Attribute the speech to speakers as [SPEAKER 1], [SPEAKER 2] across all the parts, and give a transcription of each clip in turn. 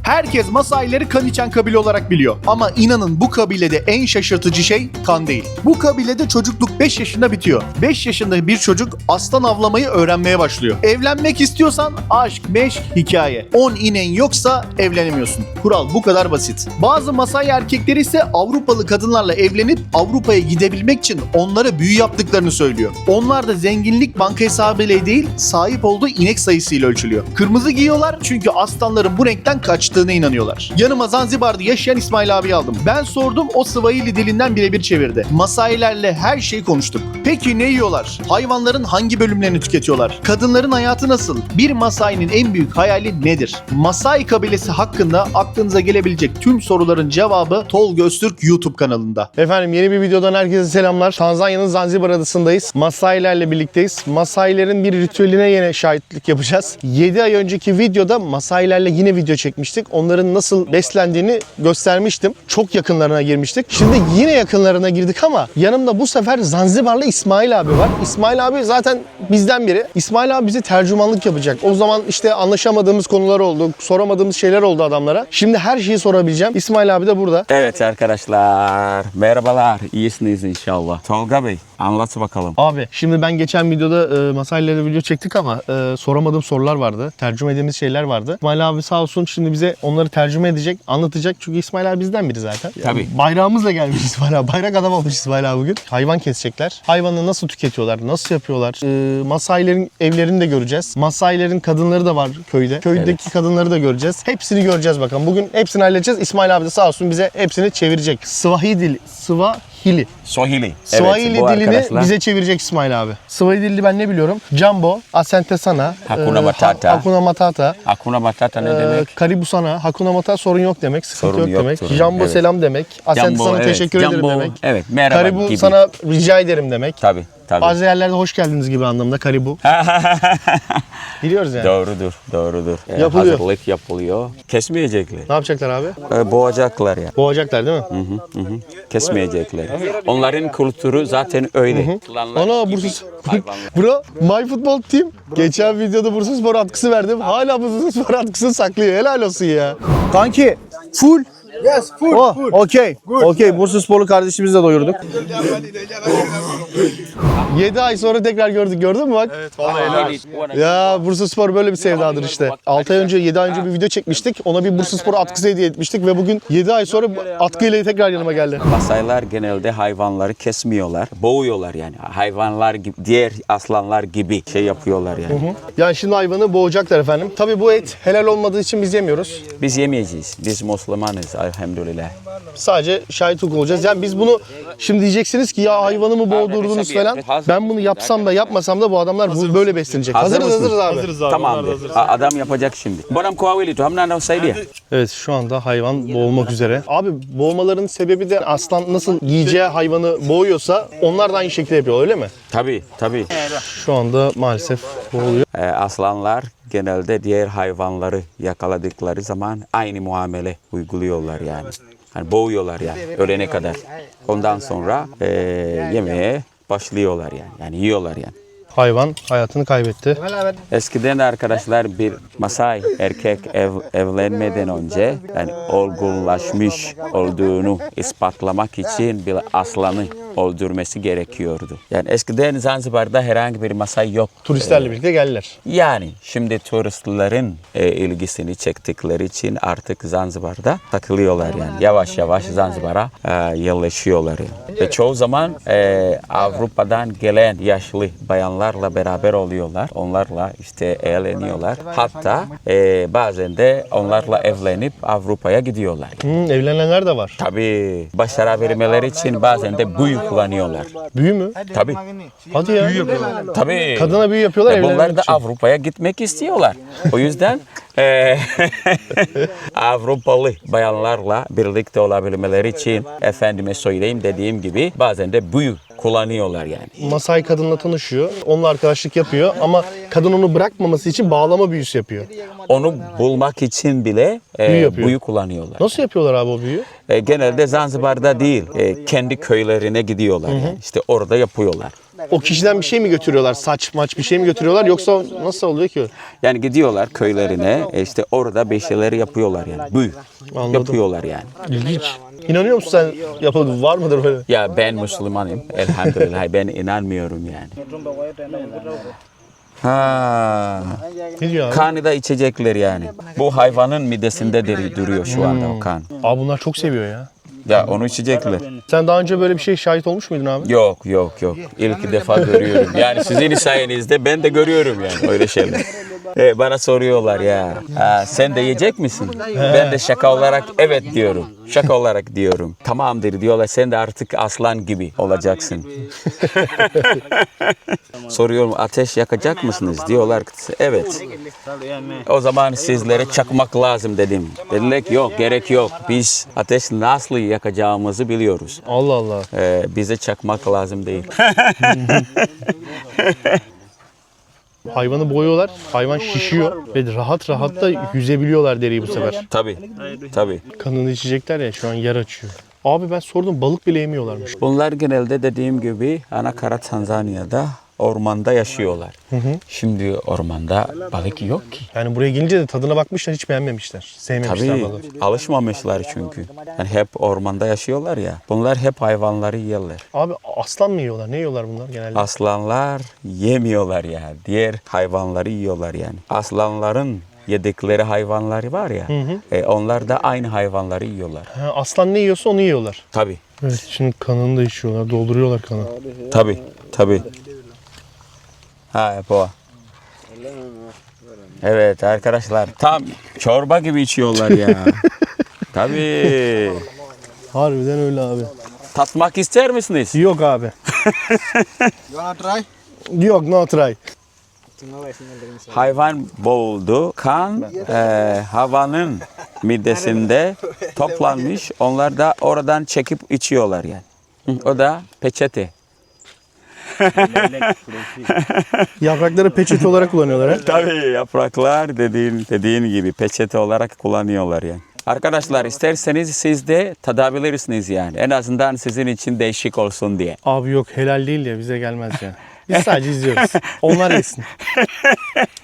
[SPEAKER 1] Herkes Masaileri kan içen kabile olarak biliyor. Ama inanın bu kabilede en şaşırtıcı şey kan değil. Bu kabilede çocukluk 5 yaşında bitiyor. 5 yaşında bir çocuk aslan avlamayı öğrenmeye başlıyor. Evlenmek istiyorsan aşk, meşk, hikaye. 10 inen yoksa evlenemiyorsun. Kural bu kadar basit. Bazı Masai erkekleri ise Avrupalı kadınlarla evlenip Avrupa'ya gidebilmek için onlara büyü yaptıklarını söylüyor. Onlar da zenginlik banka hesabıyla değil, sahip olduğu inek sayısıyla ölçülüyor. Kırmızı giyiyorlar çünkü aslanların bu renkten kaçtığına inanıyorlar. Yanıma Zanzibar'da yaşayan İsmail abi aldım. Ben sordum, o Swahili dilinden birebir çevirdi. Masailerle her şeyi konuştuk. Peki ne yiyorlar? Hayvanların hangi bölümlerini tüketiyorlar? Kadınların hayatı nasıl? Bir Masai'nin en büyük hayali nedir? Masai kabilesi hakkında aklınıza gelebilecek tüm soruların cevabı Tolga Öztürk YouTube kanalında.
[SPEAKER 2] Efendim yeni bir videodan herkese selamlar. Tanzanya'nın Zanzibar adasındayız. Masailerle birlikteyiz. Masailerin bir ritüeline yine şahitlik yapacağız. 7 ay önceki videoda Masailerle yine video çekmiştik. Onların nasıl beslendiğini göstermiştim. Çok yakınlarına girmiştik. Şimdi yine yakınlarına girdik ama yanımda bu sefer Zanzibarlı İsmail abi var. İsmail abi zaten bizden biri. İsmail abi bize tercümanlık yapacak. O zaman işte anlaşamadığımız konular oldu. Soramadığımız şeyler oldu adamlara. Şimdi her şeyi sorabileceğim. İsmail abi de burada.
[SPEAKER 3] Evet arkadaşlar, merhabalar. İyisiniz inşallah. Tolga Bey, anlat bakalım.
[SPEAKER 2] Abi şimdi ben geçen videoda Masailerle video çektik ama soramadığım sorular vardı. Tercüme edemediğimiz şeyler vardı. İsmail abi sağ olsun şimdi bize onları tercüme edecek, anlatacak. Çünkü İsmail abi bizden biri zaten.
[SPEAKER 3] Tabii.
[SPEAKER 2] Yani bayrağımızla gelmiş İsmail abi. Bayrak adam olmuş İsmail abi bugün. Hayvan kesecekler. Hayvanı nasıl tüketiyorlar, nasıl yapıyorlar? Masailerin evlerini de göreceğiz. Masailerin kadınları da var köyde. Köydeki kadınları da göreceğiz. Hepsini göreceğiz bakalım. Bugün hepsini halledeceğiz. İsmail abi de sağ olsun bize hepsini çevirecek. Swahili.
[SPEAKER 3] Swahili.
[SPEAKER 2] Swahili
[SPEAKER 3] Evet,
[SPEAKER 2] dilini
[SPEAKER 3] arkadaşlar.
[SPEAKER 2] bize çevirecek İsmail abi. Swahili dili ben ne biliyorum? Jumbo, Asante sana,
[SPEAKER 3] Hakuna Matata.
[SPEAKER 2] Hakuna Matata,
[SPEAKER 3] Hakuna Matata ne demek?
[SPEAKER 2] Karibu sana, Hakuna Matata sorun yok demek, sıkıntı
[SPEAKER 3] Sorun
[SPEAKER 2] yok demek.
[SPEAKER 3] yoktur,
[SPEAKER 2] Jumbo
[SPEAKER 3] evet.
[SPEAKER 2] selam demek, Asante
[SPEAKER 3] Jumbo,
[SPEAKER 2] sana
[SPEAKER 3] evet.
[SPEAKER 2] teşekkür ederim
[SPEAKER 3] Jumbo,
[SPEAKER 2] demek.
[SPEAKER 3] evet, merhaba
[SPEAKER 2] Karibu
[SPEAKER 3] gibi.
[SPEAKER 2] sana rica ederim demek.
[SPEAKER 3] Tabii.
[SPEAKER 2] Bazı yerlerde hoş geldiniz gibi anlamda Karibu. Biliyoruz yani.
[SPEAKER 3] Doğrudur.
[SPEAKER 2] Yapılıyor.
[SPEAKER 3] Hazırlık yapılıyor. Kesmeyecekler.
[SPEAKER 2] Ne yapacaklar abi?
[SPEAKER 3] Boğacaklar ya.
[SPEAKER 2] Boğacaklar değil mi?
[SPEAKER 3] Kesmeyecekler. Onların kültürü zaten öyle.
[SPEAKER 2] Ana Bursa Bro, My Football Team geçen videoda Bursaspor atkısı verdim. Hala Bursaspor atkısını saklıyor. Helal olsun ya. Kanki full.
[SPEAKER 1] Yes, full.
[SPEAKER 2] Oh, okey. Okey, Bursasporlu kardeşimizi de doyurduk. 7 ay sonra tekrar gördük. Gördün mü bak? Evet, vallahi. Ya Bursaspor böyle bir sevdadır işte. 6 ay önce, 7 ay önce bir video çekmiştik. Ona bir Bursaspor atkısı hediye etmiştik ve bugün 7 ay sonra atkıyla tekrar yanıma geldi.
[SPEAKER 3] Masailer genelde hayvanları kesmiyorlar. Boğuyorlar yani. Hayvanlar gibi, diğer aslanlar gibi şey yapıyorlar yani.
[SPEAKER 2] Yani şimdi hayvanı boğacaklar efendim. Tabii bu et helal olmadığı için biz yemiyoruz.
[SPEAKER 3] Biz yemeyeceğiz. Biz Müslümanız elhamdülillah.
[SPEAKER 2] Sadece şahit olacağız. Yani biz bunu şimdi diyeceksiniz ki ya hayvanımı boğdurdunuz falan. Ben bunu yapsam da yapmasam da bu adamlar böyle beslenecek. Hazırız abi.
[SPEAKER 3] Tamamdır. Adam yapacak şimdi. Bonam kuavili tu hamna nasaydi.
[SPEAKER 2] Evet şu anda hayvan boğulmak üzere. Abi boğmaların sebebi de aslan nasıl yiyeceği hayvanı boğuyorsa onlar da aynı şekilde yapıyor öyle mi?
[SPEAKER 3] Tabii.
[SPEAKER 2] Şu anda maalesef boğuluyor.
[SPEAKER 3] Aslanlar genelde diğer hayvanları yakaladıkları zaman aynı muamele uyguluyorlar yani. Hani boğuyorlar yani ölene kadar. Ondan sonra yemeye başlıyorlar yani. Yani yiyorlar yani.
[SPEAKER 2] Hayvan hayatını kaybetti.
[SPEAKER 3] Eskiden arkadaşlar bir Masai erkek evlenmeden önce yani olgunlaşmış olduğunu ispatlamak için bir aslanı öldürmesi gerekiyordu. Yani eskiden Zanzibar'da herhangi bir Masai yok.
[SPEAKER 2] Turistlerle birlikte geldiler.
[SPEAKER 3] Yani şimdi turistlerin ilgisini çektikleri için artık Zanzibar'da takılıyorlar yani. Yavaş yavaş Zanzibar'a yerleşiyorlar yani. Ve çoğu zaman Avrupa'dan gelen yaşlı bayanlarla beraber oluyorlar. Onlarla işte eğleniyorlar. Hatta bazen de onlarla evlenip Avrupa'ya gidiyorlar.
[SPEAKER 2] Evlenenler de var.
[SPEAKER 3] Tabii başarabilmeleri için bazen de büyü kullanıyorlar.
[SPEAKER 2] Büyü mü?
[SPEAKER 3] Tabii.
[SPEAKER 2] Hadi ya.
[SPEAKER 3] Tabii.
[SPEAKER 2] Kadına büyü yapıyorlar
[SPEAKER 3] Ve bunlar
[SPEAKER 2] evlenmek
[SPEAKER 3] da
[SPEAKER 2] için.
[SPEAKER 3] Avrupa'ya gitmek istiyorlar. O yüzden Avrupalı bayanlarla birlikte olabilmeleri için efendime söyleyeyim dediğim gibi bazen de büyü kullanıyorlar yani.
[SPEAKER 2] Masai kadınla tanışıyor. Onunla arkadaşlık yapıyor ama kadın onu bırakmaması için bağlama büyüsü yapıyor.
[SPEAKER 3] Onu bulmak için bile
[SPEAKER 2] Büyü yapıyor.
[SPEAKER 3] büyü kullanıyorlar.
[SPEAKER 2] Nasıl yapıyorlar abi o büyüyü?
[SPEAKER 3] Genelde Zanzibar'da değil, kendi köylerine gidiyorlar yani. İşte orada yapıyorlar.
[SPEAKER 2] O kişiden bir şey mi götürüyorlar? Saç maç bir şey mi götürüyorlar yoksa nasıl oluyor ki?
[SPEAKER 3] Yani gidiyorlar köylerine, işte orada bir şeyler yapıyorlar yani. Büyü
[SPEAKER 2] Anladım.
[SPEAKER 3] yapıyorlar yani.
[SPEAKER 2] İlginç. İnanıyor musun sen? Yapalım. Var mıdır böyle?
[SPEAKER 3] Ya ben Müslümanım, elhamdülillah ben inanmıyorum yani. Ha,
[SPEAKER 2] Ne diyor abi?
[SPEAKER 3] kanı da içecekler yani. Bu hayvanın midesinde duruyor şu anda o kan.
[SPEAKER 2] Abi bunlar çok seviyor ya.
[SPEAKER 3] Ya onu içecekler.
[SPEAKER 2] Sen daha önce böyle bir şey şahit olmuş muydun abi?
[SPEAKER 3] Yok. İlk defa görüyorum. Yani sizin sayenizde ben de görüyorum yani öyle şeyler. Bana soruyorlar ya. Sen de yiyecek misin? Ben de şaka olarak evet diyorum. Şaka olarak diyorum. Tamamdır diyorlar. Sen de artık aslan gibi olacaksın. Soruyorum ateş yakacak mısınız? Diyorlar evet. O zaman sizlere çakmak lazım dedim. Dediler ki yok gerek yok. Biz ateş nasıl yakacağımızı biliyoruz.
[SPEAKER 2] Allah Allah.
[SPEAKER 3] Bize çakmak lazım değil.
[SPEAKER 2] Hayvanı boyuyorlar. Hayvan şişiyor ve rahat rahat da yüzebiliyorlar deriyi bu sefer.
[SPEAKER 3] Tabii.
[SPEAKER 2] Kanını içecekler ya şu an yer açıyor. Abi ben sordum balık bile yemiyorlarmış.
[SPEAKER 3] Bunlar genelde dediğim gibi Anakara Tanzanya'da ormanda yaşıyorlar. Şimdi ormanda balık yok ki.
[SPEAKER 2] Yani buraya gelince de tadına bakmışlar hiç beğenmemişler. Sevmemişler
[SPEAKER 3] Tabii
[SPEAKER 2] balığı.
[SPEAKER 3] alışmamışlar çünkü. Yani hep ormanda yaşıyorlar ya. Bunlar hep hayvanları yiyorlar.
[SPEAKER 2] Abi aslan mı yiyorlar? Ne yiyorlar bunlar genelde?
[SPEAKER 3] Aslanlar yemiyorlar ya. Diğer hayvanları yiyorlar yani. Aslanların yedikleri hayvanları var ya. Onlar da aynı hayvanları yiyorlar.
[SPEAKER 2] Ha, aslan ne yiyorsa onu yiyorlar.
[SPEAKER 3] Tabii.
[SPEAKER 2] Evet şimdi kanını da içiyorlar. Dolduruyorlar kanı.
[SPEAKER 3] Tabii. Ha boğa. Evet arkadaşlar tam çorba gibi içiyorlar ya. Tabii.
[SPEAKER 2] Harbiden öyle abi.
[SPEAKER 3] Tatmak ister misiniz?
[SPEAKER 2] Yok abi.
[SPEAKER 4] You wanna try?
[SPEAKER 2] Yok no try.
[SPEAKER 3] Hayvan boğuldu. Kan havanın midesinde toplanmış. Onlar da oradan çekip içiyorlar yani. O da peçete.
[SPEAKER 2] Yaprakları peçete olarak kullanıyorlar. He?
[SPEAKER 3] Tabii yapraklar dediğin gibi peçete olarak kullanıyorlar yani. Arkadaşlar isterseniz siz de tadabilirsiniz yani. En azından sizin için değişik olsun diye.
[SPEAKER 2] Abi yok helal değil ya bize gelmez ya. Biz sadece izliyoruz. Onlar yesin.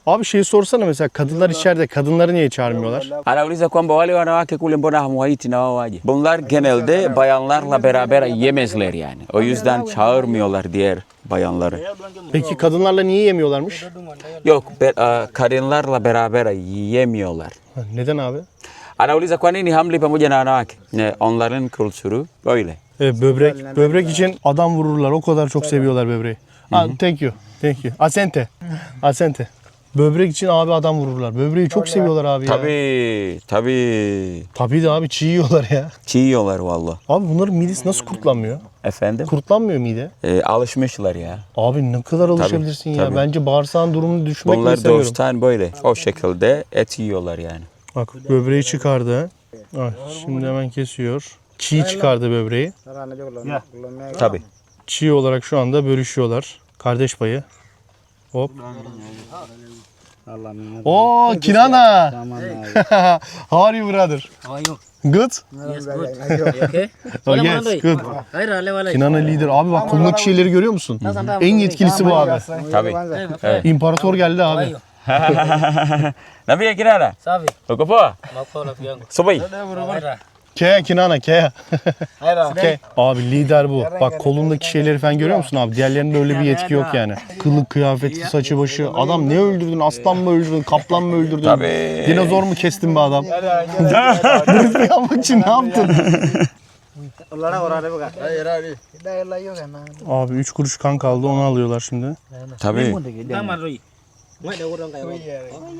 [SPEAKER 2] Abi şeyi sorsana mesela kadınlar içeride kadınları niye çağırmıyorlar?
[SPEAKER 3] Anauliza kwamba wale wanawake kule mbona hamwaiti na wao waje? Bunlar genelde bayanlarla beraber yemezler yani. O yüzden çağırmıyorlar diğer bayanları.
[SPEAKER 2] Peki kadınlarla niye yemiyorlarmış?
[SPEAKER 3] Yok kadınlarla beraber yiyemiyorlar.
[SPEAKER 2] Ha, neden abi?
[SPEAKER 3] Anauliza kwa nini hamli pamoja na wanawake? Onların kültürü böyle.
[SPEAKER 2] Böbrek. Böbrek için adam vururlar. O kadar çok seviyorlar böbreği. Ha, thank you. Asente. Böbrek için abi adam vururlar. Böbreği çok seviyorlar abi ya.
[SPEAKER 3] Tabii.
[SPEAKER 2] Tabii de abi çiğ yiyorlar ya.
[SPEAKER 3] Çiğ yiyorlar valla.
[SPEAKER 2] Abi bunların midesi nasıl kurtlanmıyor?
[SPEAKER 3] Efendim?
[SPEAKER 2] Kurtlanmıyor mide.
[SPEAKER 3] Alışmışlar ya.
[SPEAKER 2] Abi ne kadar alışabilirsin ya.
[SPEAKER 3] tabii.
[SPEAKER 2] Bence bağırsağın durumunu düşmek bile
[SPEAKER 3] Bunlar
[SPEAKER 2] istemiyorum.
[SPEAKER 3] doğuştan böyle. O şekilde et yiyorlar yani.
[SPEAKER 2] Bak böbreği çıkardı. Ay, şimdi hemen kesiyor. Çiğ çıkardı böbreği.
[SPEAKER 3] Tabii.
[SPEAKER 2] Çiğ olarak şu anda bölüşüyorlar. Kardeş payı. Hop. Oo Kinana. How are you brother?
[SPEAKER 5] How are you?
[SPEAKER 2] Good?
[SPEAKER 5] Yes, good. Okay.
[SPEAKER 2] Oh, yes, good.
[SPEAKER 5] Hayır, ale.
[SPEAKER 2] Kinana lider. Abi bak kolundaki şeyleri görüyor musun? En yetkilisi bu abi.
[SPEAKER 3] Tabii. Evet.
[SPEAKER 2] İmparator geldi abi.
[SPEAKER 3] Nabi Kinana.
[SPEAKER 5] Sabi.
[SPEAKER 3] Uko poa?
[SPEAKER 5] Makola yangu.
[SPEAKER 3] Subay.
[SPEAKER 5] Hayır.
[SPEAKER 2] Ke Kinana ke. Ke. Abi lider bu. Bak kolundaki şeyleri falan görüyor musun abi? Diğerlerinde öyle bir yetki yok yani. Kılık, kıyafeti, saçı, başı. Adam ne öldürdün? Aslan mı öldürdün? Kaplan mı öldürdün?
[SPEAKER 3] Tabii.
[SPEAKER 2] Dinozor mu kestin be adam? Bunu yapmak için ne yaptın? Abi 3 kuruş kan kaldı onu alıyorlar şimdi.
[SPEAKER 3] Tabii.
[SPEAKER 5] Taman Roy.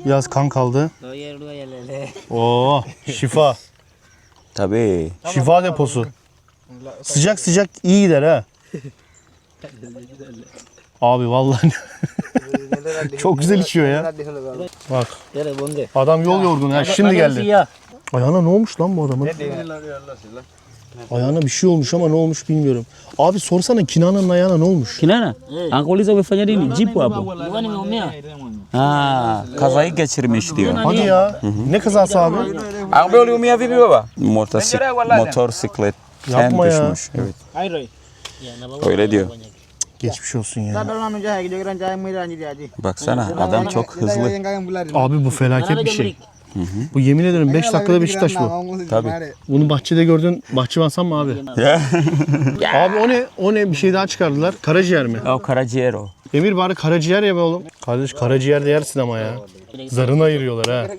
[SPEAKER 2] Biraz kan kaldı.
[SPEAKER 5] Doyer dua ya lele.
[SPEAKER 2] Oo şifa.
[SPEAKER 3] Tabii.
[SPEAKER 2] Şifa deposu. Sıcak sıcak iyi gider ha. Abi vallahi çok güzel içiyor ya. Bak
[SPEAKER 5] Yere bonge.
[SPEAKER 2] adam yol yorgun ha şimdi geldi. Ayağına ne olmuş lan bu adamın? Ayağına bir şey olmuş ama ne olmuş bilmiyorum. Abi sorsana Kinana'nın ayağına ne olmuş?
[SPEAKER 3] Kinana, angkuliza umefanya nini? Jipu hapo.
[SPEAKER 5] Bukan nimeumia.
[SPEAKER 3] Ha, kazayı geçirmiş diyor.
[SPEAKER 2] Hadi ya. Ne kazası abi?
[SPEAKER 3] Abi uliumia vipi baba? Motosikletten
[SPEAKER 2] Yapma ya.
[SPEAKER 3] düşmüş. Evet.
[SPEAKER 5] Air Roy.
[SPEAKER 3] Öyle diyor.
[SPEAKER 2] Geçmiş olsun ya.
[SPEAKER 4] Dalam anu jahe gitu kan jahe mira jadi aja.
[SPEAKER 3] Baksana adam çok hızlı.
[SPEAKER 4] Yang kagak bulan.
[SPEAKER 2] Abi bu felaket bir şey. Bu yemin ederim 5 dakikada Beşiktaş bu.
[SPEAKER 3] Tabii.
[SPEAKER 2] Bunu bahçede gördün, bahçıvansan mı abi? Abi o ne? O ne? Bir şey daha çıkardılar. Karaciğer mi?
[SPEAKER 3] O karaciğer o.
[SPEAKER 2] Emir bari karaciğer ye be oğlum. Kardeş karaciğer de yersin ama ya. Zarını ayırıyorlar ha.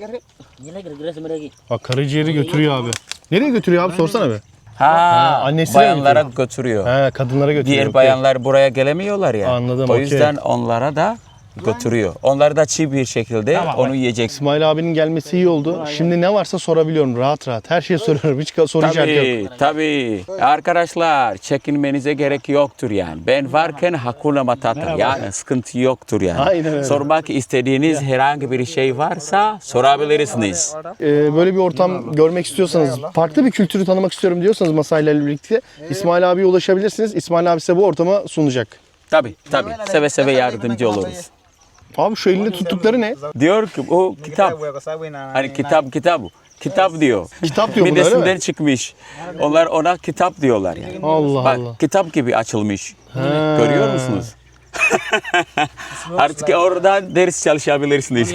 [SPEAKER 5] Gila kira-kira sebenarnya.
[SPEAKER 2] Bak karaciğeri götürüyor abi. Nereye götürüyor abi sorsana be.
[SPEAKER 3] Ha,
[SPEAKER 2] annesine
[SPEAKER 3] bayanlara götürüyor.
[SPEAKER 2] He kadınlara götürüyor.
[SPEAKER 3] Diğer
[SPEAKER 2] okey.
[SPEAKER 3] bayanlar buraya gelemiyorlar ya.
[SPEAKER 2] Anladım,
[SPEAKER 3] O
[SPEAKER 2] okey.
[SPEAKER 3] yüzden onlara da götürüyor. Onlar da çiğ bir şekilde onu yiyecek.
[SPEAKER 2] İsmail abinin gelmesi iyi oldu. Şimdi ne varsa sorabiliyorum rahat rahat. Her şeyi soruyorum. Hiç soru işareti yok.
[SPEAKER 3] Tabii. Arkadaşlar çekinmenize gerek yoktur yani. Ben varken hakuna matata. Yani sıkıntı yoktur yani.
[SPEAKER 2] Aynen öyle.
[SPEAKER 3] Sormak istediğiniz herhangi bir şey varsa sorabilirsiniz.
[SPEAKER 2] Böyle bir ortam görmek istiyorsanız, farklı bir kültürü tanımak istiyorum diyorsanız Masayla ile birlikte İsmail abiye ulaşabilirsiniz. İsmail abi size bu ortamı sunacak.
[SPEAKER 3] Tabii. Seve seve yardımcı oluruz.
[SPEAKER 2] Abi şu elinde tuttukları ne?
[SPEAKER 3] Diyor ki o kitap. Hani kitap. Kitap diyor.
[SPEAKER 2] Kitap diyor buna, öyle mi?
[SPEAKER 3] Midesinden çıkmış. Onlar ona kitap diyorlar yani.
[SPEAKER 2] Allah
[SPEAKER 3] Bak
[SPEAKER 2] Allah.
[SPEAKER 3] kitap gibi açılmış. Görüyor musunuz? Artık oradan ders çalışabilirsiniz.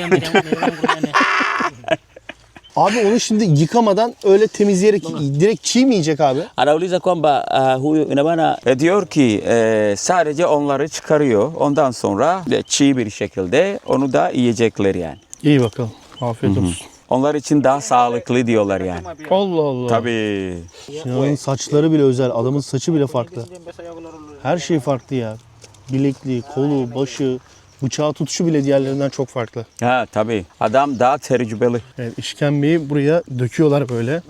[SPEAKER 2] Abi onu şimdi yıkamadan öyle temizleyerek direkt çiğ mi yiyecek abi?
[SPEAKER 3] Anauliza kwamba huyu ina maana diyor ki sadece onları çıkarıyor. Ondan sonra çiğ bir şekilde onu da yiyecekler yani.
[SPEAKER 2] İyi bakalım. Afiyet olsun.
[SPEAKER 3] Onlar için daha sağlıklı diyorlar yani.
[SPEAKER 2] Allah Allah.
[SPEAKER 3] Tabii.
[SPEAKER 2] Sinan'ın saçları bile özel. Adamın saçı bile farklı. Her şey farklı ya. Bilekliği, kolu, başı, bıçağı tutuşu bile diğerlerinden çok farklı.
[SPEAKER 3] Ha tabii. Adam daha tecrübeli.
[SPEAKER 2] Evet, işkembeyi buraya döküyorlar böyle.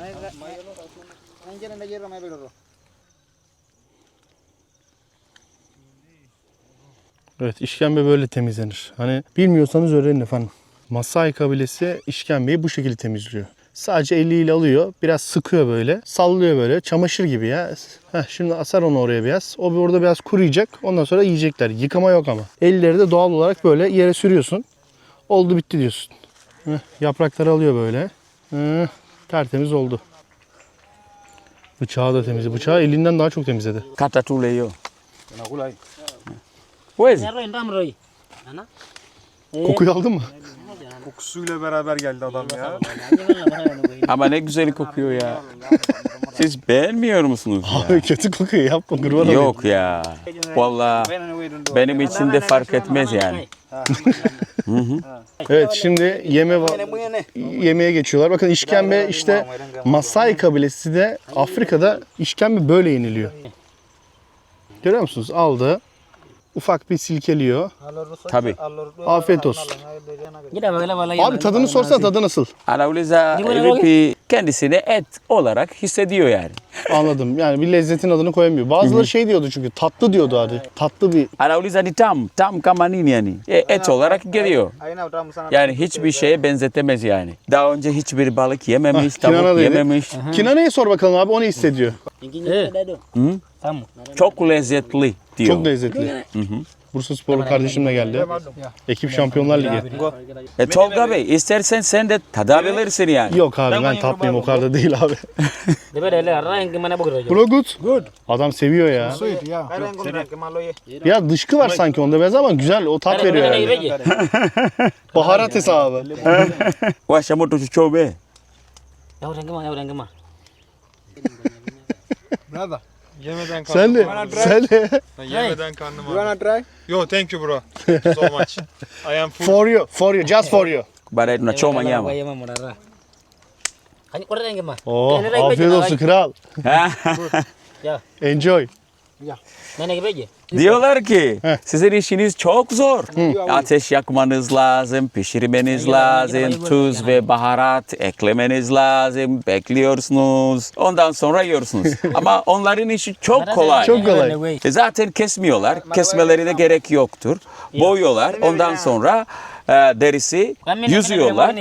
[SPEAKER 2] Evet, işkembe böyle temizlenir. Hani bilmiyorsanız öğrenin efendim. Masai kabilesi işkembeyi bu şekilde temizliyor. Sadece eliyle alıyor, biraz sıkıyor böyle, sallıyor böyle, çamaşır gibi ya. Şimdi asar onu oraya biraz. O orada biraz kuruyacak, ondan sonra yiyecekler. Yıkama yok ama. Elleri de doğal olarak böyle yere sürüyorsun. Oldu bitti diyorsun. Yaprakları alıyor böyle. Tertemiz oldu. Bıçağı da temizledi. Bıçağı elinden daha çok temizledi.
[SPEAKER 3] Kata tuleyo. Wezi.
[SPEAKER 5] Air Roy, entam Roy. Mana?
[SPEAKER 2] Kokuyu aldın mı?
[SPEAKER 6] Kokusuyla beraber geldi adam ya.
[SPEAKER 3] Ama ne güzel kokuyor ya. Siz beğenmiyor musunuz ya?
[SPEAKER 2] Abi kötü kokuyor, yapma kurban olayım.
[SPEAKER 3] Yok ya. Vallahi benim için de fark etmez yani.
[SPEAKER 2] Evet, şimdi yemeğe geçiyorlar. Bakın işkembe işte Masai kabilesi de Afrika'da işkembe böyle yeniliyor. Görüyor musunuz? Aldı. Ufak bir silkeliyor.
[SPEAKER 3] Tabii.
[SPEAKER 2] Afiyet olsun.
[SPEAKER 5] Gila bala
[SPEAKER 2] Abi tadını sorsana, tadı nasıl?
[SPEAKER 3] Anauliza vipi kendisini et olarak hissediyor yani.
[SPEAKER 2] Anladım. Yani bir lezzetin adını koyamıyor. Bazıları şey diyordu çünkü tatlı diyordu hadi. Tatlı bir.
[SPEAKER 3] Anauliza ni tam kama nini yani. Et olarak geliyor. Yani hiçbir şeye benzetemez yani. Daha önce hiçbir balık yememiş,
[SPEAKER 2] Kinana
[SPEAKER 3] tavuk
[SPEAKER 2] dedi.
[SPEAKER 3] yememiş.
[SPEAKER 2] Kinana'ya sor bakalım abi, o ne hissediyor?
[SPEAKER 5] Tamu.
[SPEAKER 3] Çok lezzetli diyor.
[SPEAKER 2] Çok lezzetli. Bursa Sporlu kardeşim de geldi. Ekip Şampiyonlar Ligi.
[SPEAKER 3] Tolga Bey istersen sen de tadabilirsin yani.
[SPEAKER 2] Yok abi, ben tatmayayım, o kadar da değil abi.
[SPEAKER 5] Debe dele arah yang gimana begitu?
[SPEAKER 2] Bro good. Adam seviyor ya.
[SPEAKER 4] Sweet ya. Kemalo ya.
[SPEAKER 2] Ya dışkı var sanki onda biraz ama güzel, o tat veriyor yani. Baharat hesabı.
[SPEAKER 3] Washa moto coba.
[SPEAKER 5] Ya udah gimana?
[SPEAKER 6] Brother. Yemeden karnım.
[SPEAKER 2] Sen de.
[SPEAKER 6] Yemeden karnım
[SPEAKER 4] You wanna try?
[SPEAKER 6] Yo, thank you bro. Thank you so much. I am full.
[SPEAKER 2] For you, just for you.
[SPEAKER 3] Barai tunachoma nyama.
[SPEAKER 5] Kaya mah murah. Hanya kurang yang gimana?
[SPEAKER 2] Oh, afiyet olsun kral.
[SPEAKER 5] Ya,
[SPEAKER 2] Enjoy.
[SPEAKER 5] nenek gibi aja.
[SPEAKER 3] Diyorlar ki sizin işiniz çok zor. Ateş yakmanız lazım, pişirmeniz lazım, tuz ve baharat eklemeniz lazım, bekliyorsunuz. Ondan sonra yiyorsunuz. Ama onların işi çok kolay.
[SPEAKER 2] Çok kolay.
[SPEAKER 3] Zaten kesmiyorlar. Kesmelerine gerek yoktur. Boyuyorlar. Ondan sonra derisi yüzüyorlar.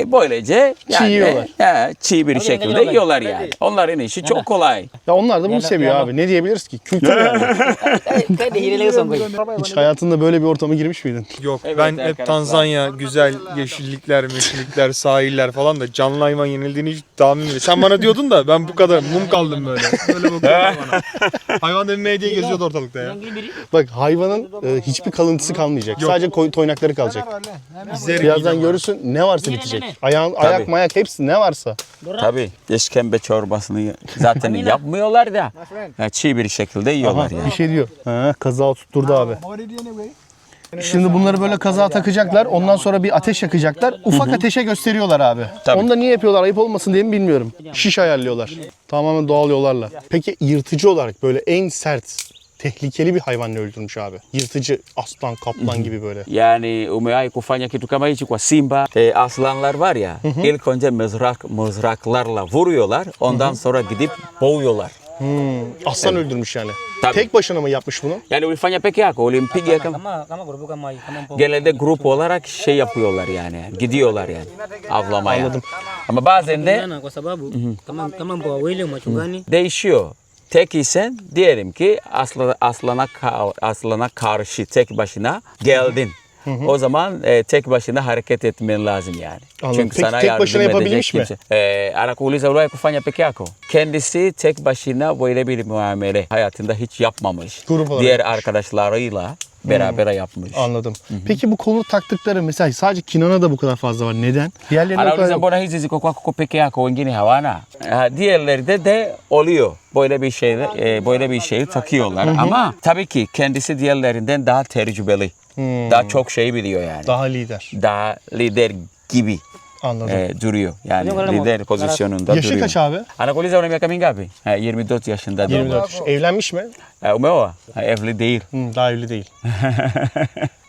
[SPEAKER 3] Böylece
[SPEAKER 2] Çiğiyorlar.
[SPEAKER 3] Çiğ bir şekilde yiyorlar yani. Onların işi çok kolay.
[SPEAKER 2] Ya onlar da bunu seviyor abi. Ne diyebiliriz ki? Kültür yani.
[SPEAKER 5] Kayak di hili lagi songgoy.
[SPEAKER 2] Hiç hayatında böyle bir ortama girmiş miydin?
[SPEAKER 6] Yok
[SPEAKER 3] Evet
[SPEAKER 6] ben
[SPEAKER 3] arkadaşlar.
[SPEAKER 6] hep Tanzanya güzel yeşillikler, meşillikler, sahiller falan da canlı hayvan yenildiğini hiç tahmin etmedim. Sen bana diyordun da ben bu kadar mum kaldım böyle. Böyle bakıyorum bana. Hayvan evime hediye geziyordu ortalıkta ya.
[SPEAKER 2] Bak hayvanın hiçbir kalıntısı kalmayacak. Sadece toynakları kalacak.
[SPEAKER 6] İzlerim
[SPEAKER 2] Birazdan
[SPEAKER 6] yine
[SPEAKER 2] görürsün ne varsa bitecek. Ayak mayak hepsi ne varsa.
[SPEAKER 3] Tabii işkembe çorbasını zaten yapmıyorlar da çiğ bir şekilde
[SPEAKER 2] Aha,
[SPEAKER 3] yiyorlar yani.
[SPEAKER 2] bir şey diyor. Ha, kaza tutturdu abi. Şimdi bunları böyle kazağa takacaklar. Ondan sonra bir ateş yakacaklar. Ufak ateşe gösteriyorlar abi.
[SPEAKER 3] Tabii.
[SPEAKER 2] Onu da niye yapıyorlar? Ayıp olmasın diye mi bilmiyorum. Şiş ayarlıyorlar. Tamamen doğal yollarla. Peki yırtıcı olarak böyle en sert, tehlikeli bir hayvan ne öldürmüş abi? Yırtıcı, aslan, kaplan gibi böyle.
[SPEAKER 3] Yani umewahi kufanya kitu kama hichi kwa simba. Aslanlar var ya, ilk önce mızraklarla vuruyorlar. Ondan sonra gidip boğuyorlar.
[SPEAKER 2] Aslan öldürmüş yani.
[SPEAKER 3] Tabii.
[SPEAKER 2] Tek başına mı yapmış bunu?
[SPEAKER 3] Yani ulifanya peke yako, ulimpiga kama.
[SPEAKER 5] Kama grubu kama kama
[SPEAKER 3] Genelde grup olarak şey yapıyorlar yani. Gidiyorlar yani avlamaya.
[SPEAKER 2] Anladım.
[SPEAKER 3] Ama bazen de
[SPEAKER 5] Sana kwa sababu kama mpo wawili machungani
[SPEAKER 3] değişiyor. Tek isen diyelim ki aslana karşı tek başına geldin. O zaman tek başına hareket etmen lazım yani.
[SPEAKER 2] Anladım.
[SPEAKER 3] Çünkü
[SPEAKER 2] Peki
[SPEAKER 3] sana
[SPEAKER 2] tek
[SPEAKER 3] yardım
[SPEAKER 2] başına yapabilmiş
[SPEAKER 3] edecek
[SPEAKER 2] mi?
[SPEAKER 3] kimse. Anakuuliza uliwahi kufanya peke yako. Kendisi tek başına böyle bir muamele hayatında hiç yapmamış.
[SPEAKER 2] Grup olarak
[SPEAKER 3] Diğer arkadaşlarıyla beraber yapmış.
[SPEAKER 2] Anladım. Peki bu kolu taktıkları mesela sadece Kinana da bu kadar fazla var. Neden? Diğerlerinde o kadar
[SPEAKER 3] Anauliza
[SPEAKER 2] yok.
[SPEAKER 3] mbona hizi ziko kwako peke yako wengine hawana? Diğerlerde de oluyor. Böyle bir şeyi takıyorlar ama tabii ki kendisi diğerlerinden daha tecrübeli. Daha çok şey biliyor yani.
[SPEAKER 2] Daha lider.
[SPEAKER 3] Daha lider gibi
[SPEAKER 2] Anladım.
[SPEAKER 3] duruyor. Yani lider pozisyonunda
[SPEAKER 2] Yaşı
[SPEAKER 3] duruyor.
[SPEAKER 2] kaç abi?
[SPEAKER 3] Anakuuliza una miaka mingapi? 24 yaşında.
[SPEAKER 2] 24. Evlenmiş mi?
[SPEAKER 3] Umeoa? Evli değil.
[SPEAKER 2] Daha evli değil.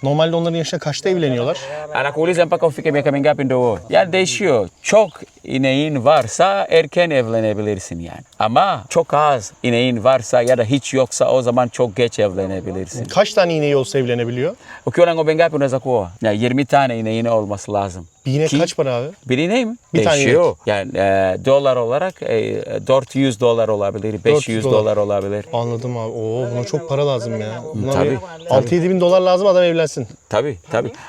[SPEAKER 2] Normalde onların yaşına kaçta evleniyorlar?
[SPEAKER 3] Anakuuliza mpaka ufike miaka mingapi ndio uoe. Yani değişiyor. Çok ineğin varsa erken evlenebilirsin yani. Ama çok az ineğin varsa ya da hiç yoksa o zaman çok geç evlenebilirsin.
[SPEAKER 2] Kaç tane ineği olsa evlenebiliyor?
[SPEAKER 3] Ukiwa na ng'ombe ngapi unaweza kuoa? Ya 20 tane ineğin olması lazım.
[SPEAKER 2] Bir inek
[SPEAKER 3] Ki-
[SPEAKER 2] kaç para abi?
[SPEAKER 3] Bir ineği mi?
[SPEAKER 2] Bir tane
[SPEAKER 3] Değişiyor. Yani dolar olarak $400 olabilir, 500 dolar olabilir.
[SPEAKER 2] Anladım abi. Oo, buna çok para lazım ya. Buna
[SPEAKER 3] Tabii,
[SPEAKER 2] 6-7 bin dolar lazım adam evlensin.
[SPEAKER 3] Tabii.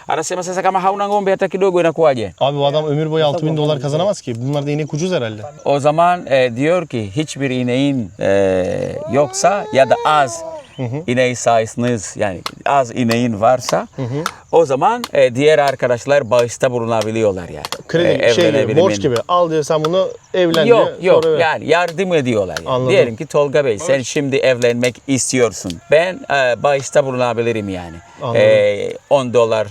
[SPEAKER 3] Anasema sasa kama hauna ng'ombe hata kidogo inakuwaje?
[SPEAKER 2] Abi bu adam ömür boyu 6 bin dolar kazanamaz ki. Bunlar da inek ucuz herhalde.
[SPEAKER 3] O zaman diyor ki hiçbir ineğin yoksa ya da az ineği sayısınız yani az ineğin varsa o zaman diğer arkadaşlar bağışta bulunabiliyorlar yani.
[SPEAKER 2] Kredi, şey, borç gibi. Al diyor sen bunu evlen
[SPEAKER 3] Yok
[SPEAKER 2] diyor. sonra ver.
[SPEAKER 3] yani yardım ediyorlar yani.
[SPEAKER 2] Anladım.
[SPEAKER 3] Diyelim ki Tolga Bey sen şimdi evlenmek istiyorsun. Ben bağışta bulunabilirim yani.
[SPEAKER 2] Anladım.
[SPEAKER 3] $10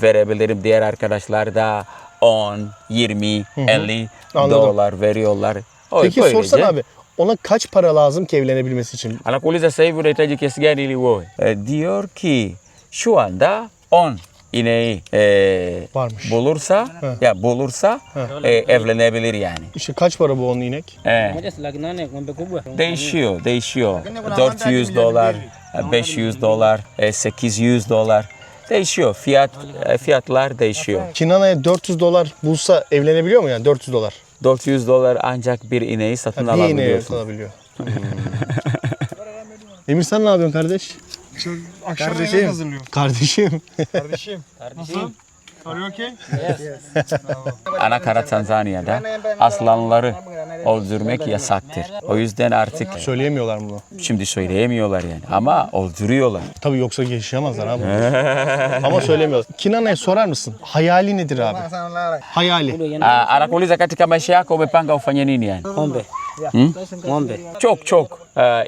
[SPEAKER 3] verebilirim. Diğer arkadaşlar da 10, 20, 50
[SPEAKER 2] Anladım.
[SPEAKER 3] dolar veriyorlar.
[SPEAKER 2] Peki
[SPEAKER 3] Böylece-
[SPEAKER 2] sorsana abi. Ona kaç para lazım ki evlenebilmesi için?
[SPEAKER 3] Anakuuliza sasa hivi unahitaji kiasi gani ili uoe? Diyor ki şu anda 10 ineği
[SPEAKER 2] Varmış.
[SPEAKER 3] bulursa evlenebilir yani.
[SPEAKER 2] İşte kaç para bu onun inek?
[SPEAKER 5] moja selagi nane ng'ombe kubwa
[SPEAKER 3] Değişiyor. $400, $500, $800 değişiyor. Fiyatlar değişiyor.
[SPEAKER 2] Kinana'ya 400 dolar bulsa evlenebiliyor mu yani 400 dolar?
[SPEAKER 3] $400 ancak bir ineği satın
[SPEAKER 2] Bir ineğe
[SPEAKER 3] alabiliyorsun.
[SPEAKER 2] alabiliyor. Emir sen ne yapıyorsun kardeş?
[SPEAKER 6] Akşam yemek hazırlıyorum.
[SPEAKER 2] Kardeşim.
[SPEAKER 6] Kardeşim. Nasıl? Are you okay?
[SPEAKER 3] Anakara Tanzanya'da aslanları öldürmek yasaktır. O yüzden artık
[SPEAKER 2] Söyleyemiyorlar bunu.
[SPEAKER 3] şimdi söyleyemiyorlar yani ama öldürüyorlar.
[SPEAKER 2] Tabii yoksa yaşayamazlar abi. Ama söylemiyorlar. Kinana'ya sorar mısın? Hayali nedir abi? Hayali.
[SPEAKER 3] Anakuuliza katika maisha yako umepanga ufanye nini yani?
[SPEAKER 5] ng'ombe
[SPEAKER 3] Çok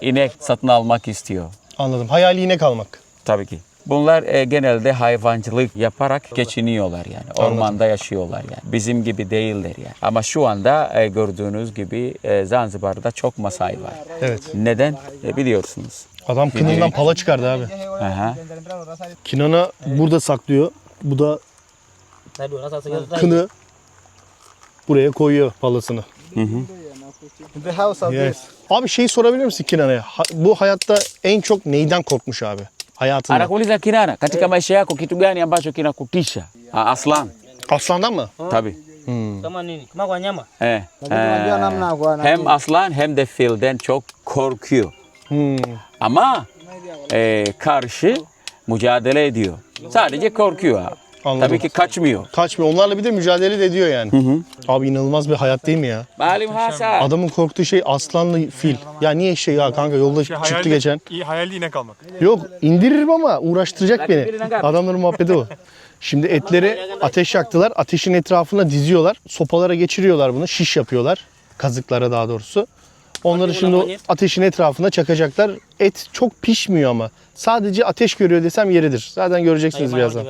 [SPEAKER 3] inek satın almak istiyor.
[SPEAKER 2] Anladım. Hayali inek almak.
[SPEAKER 3] Tabii ki. Bunlar genelde hayvancılık yaparak geçiniyorlar yani. Ormanda yaşıyorlar yani. Bizim gibi değiller yani. Ama şu anda gördüğünüz gibi Zanzibar'da çok Masai var.
[SPEAKER 2] Evet.
[SPEAKER 3] Neden? Biliyorsunuz.
[SPEAKER 2] Adam kınından pala çıkardı abi.
[SPEAKER 3] Aha.
[SPEAKER 2] Kinana burada saklıyor. Bu da
[SPEAKER 5] tadi rasa segar
[SPEAKER 2] kını buraya koyuyor palasını.
[SPEAKER 4] The house of
[SPEAKER 2] Yes. Abi şeyi sorabilir misin Kinana'ya? Bu hayatta en çok neyden korkmuş abi? Hayatında.
[SPEAKER 3] Anakuuliza Kinana, katika maisha yako kitu gani ambacho kinakutisha? Aslan.
[SPEAKER 2] Aslandan mı?
[SPEAKER 3] Tabii.
[SPEAKER 5] Kama nini? Kama kwa nyama.
[SPEAKER 4] Unajua namna kwa
[SPEAKER 3] Hem aslan hem de filden çok korkuyor.
[SPEAKER 2] Hmm.
[SPEAKER 3] Ama karşı mücadele ediyor. Sadece korkuyor.
[SPEAKER 2] Anladım.
[SPEAKER 3] Tabii ki kaçmıyor.
[SPEAKER 2] Kaçmıyor. Onlarla bir de mücadele de ediyor yani. Abi inanılmaz bir hayat değil mi ya?
[SPEAKER 3] Malim Hasan.
[SPEAKER 2] Adamın korktuğu şey aslanlı fil. Ya niye eşek ya kanka yolda çıktı geçen.
[SPEAKER 6] İyi hayalde inek almak.
[SPEAKER 2] Yok indiririm ama uğraştıracak beni. Adamların muhabbeti o. Şimdi etleri ateş yaktılar. Ateşin etrafına diziyorlar. Sopalara geçiriyorlar bunu. Şiş yapıyorlar. Kazıklara daha doğrusu. Onları şimdi o ateşin etrafına çakacaklar. Et çok pişmiyor ama. Sadece ateş görüyor desem yeridir. Zaten göreceksiniz birazdan.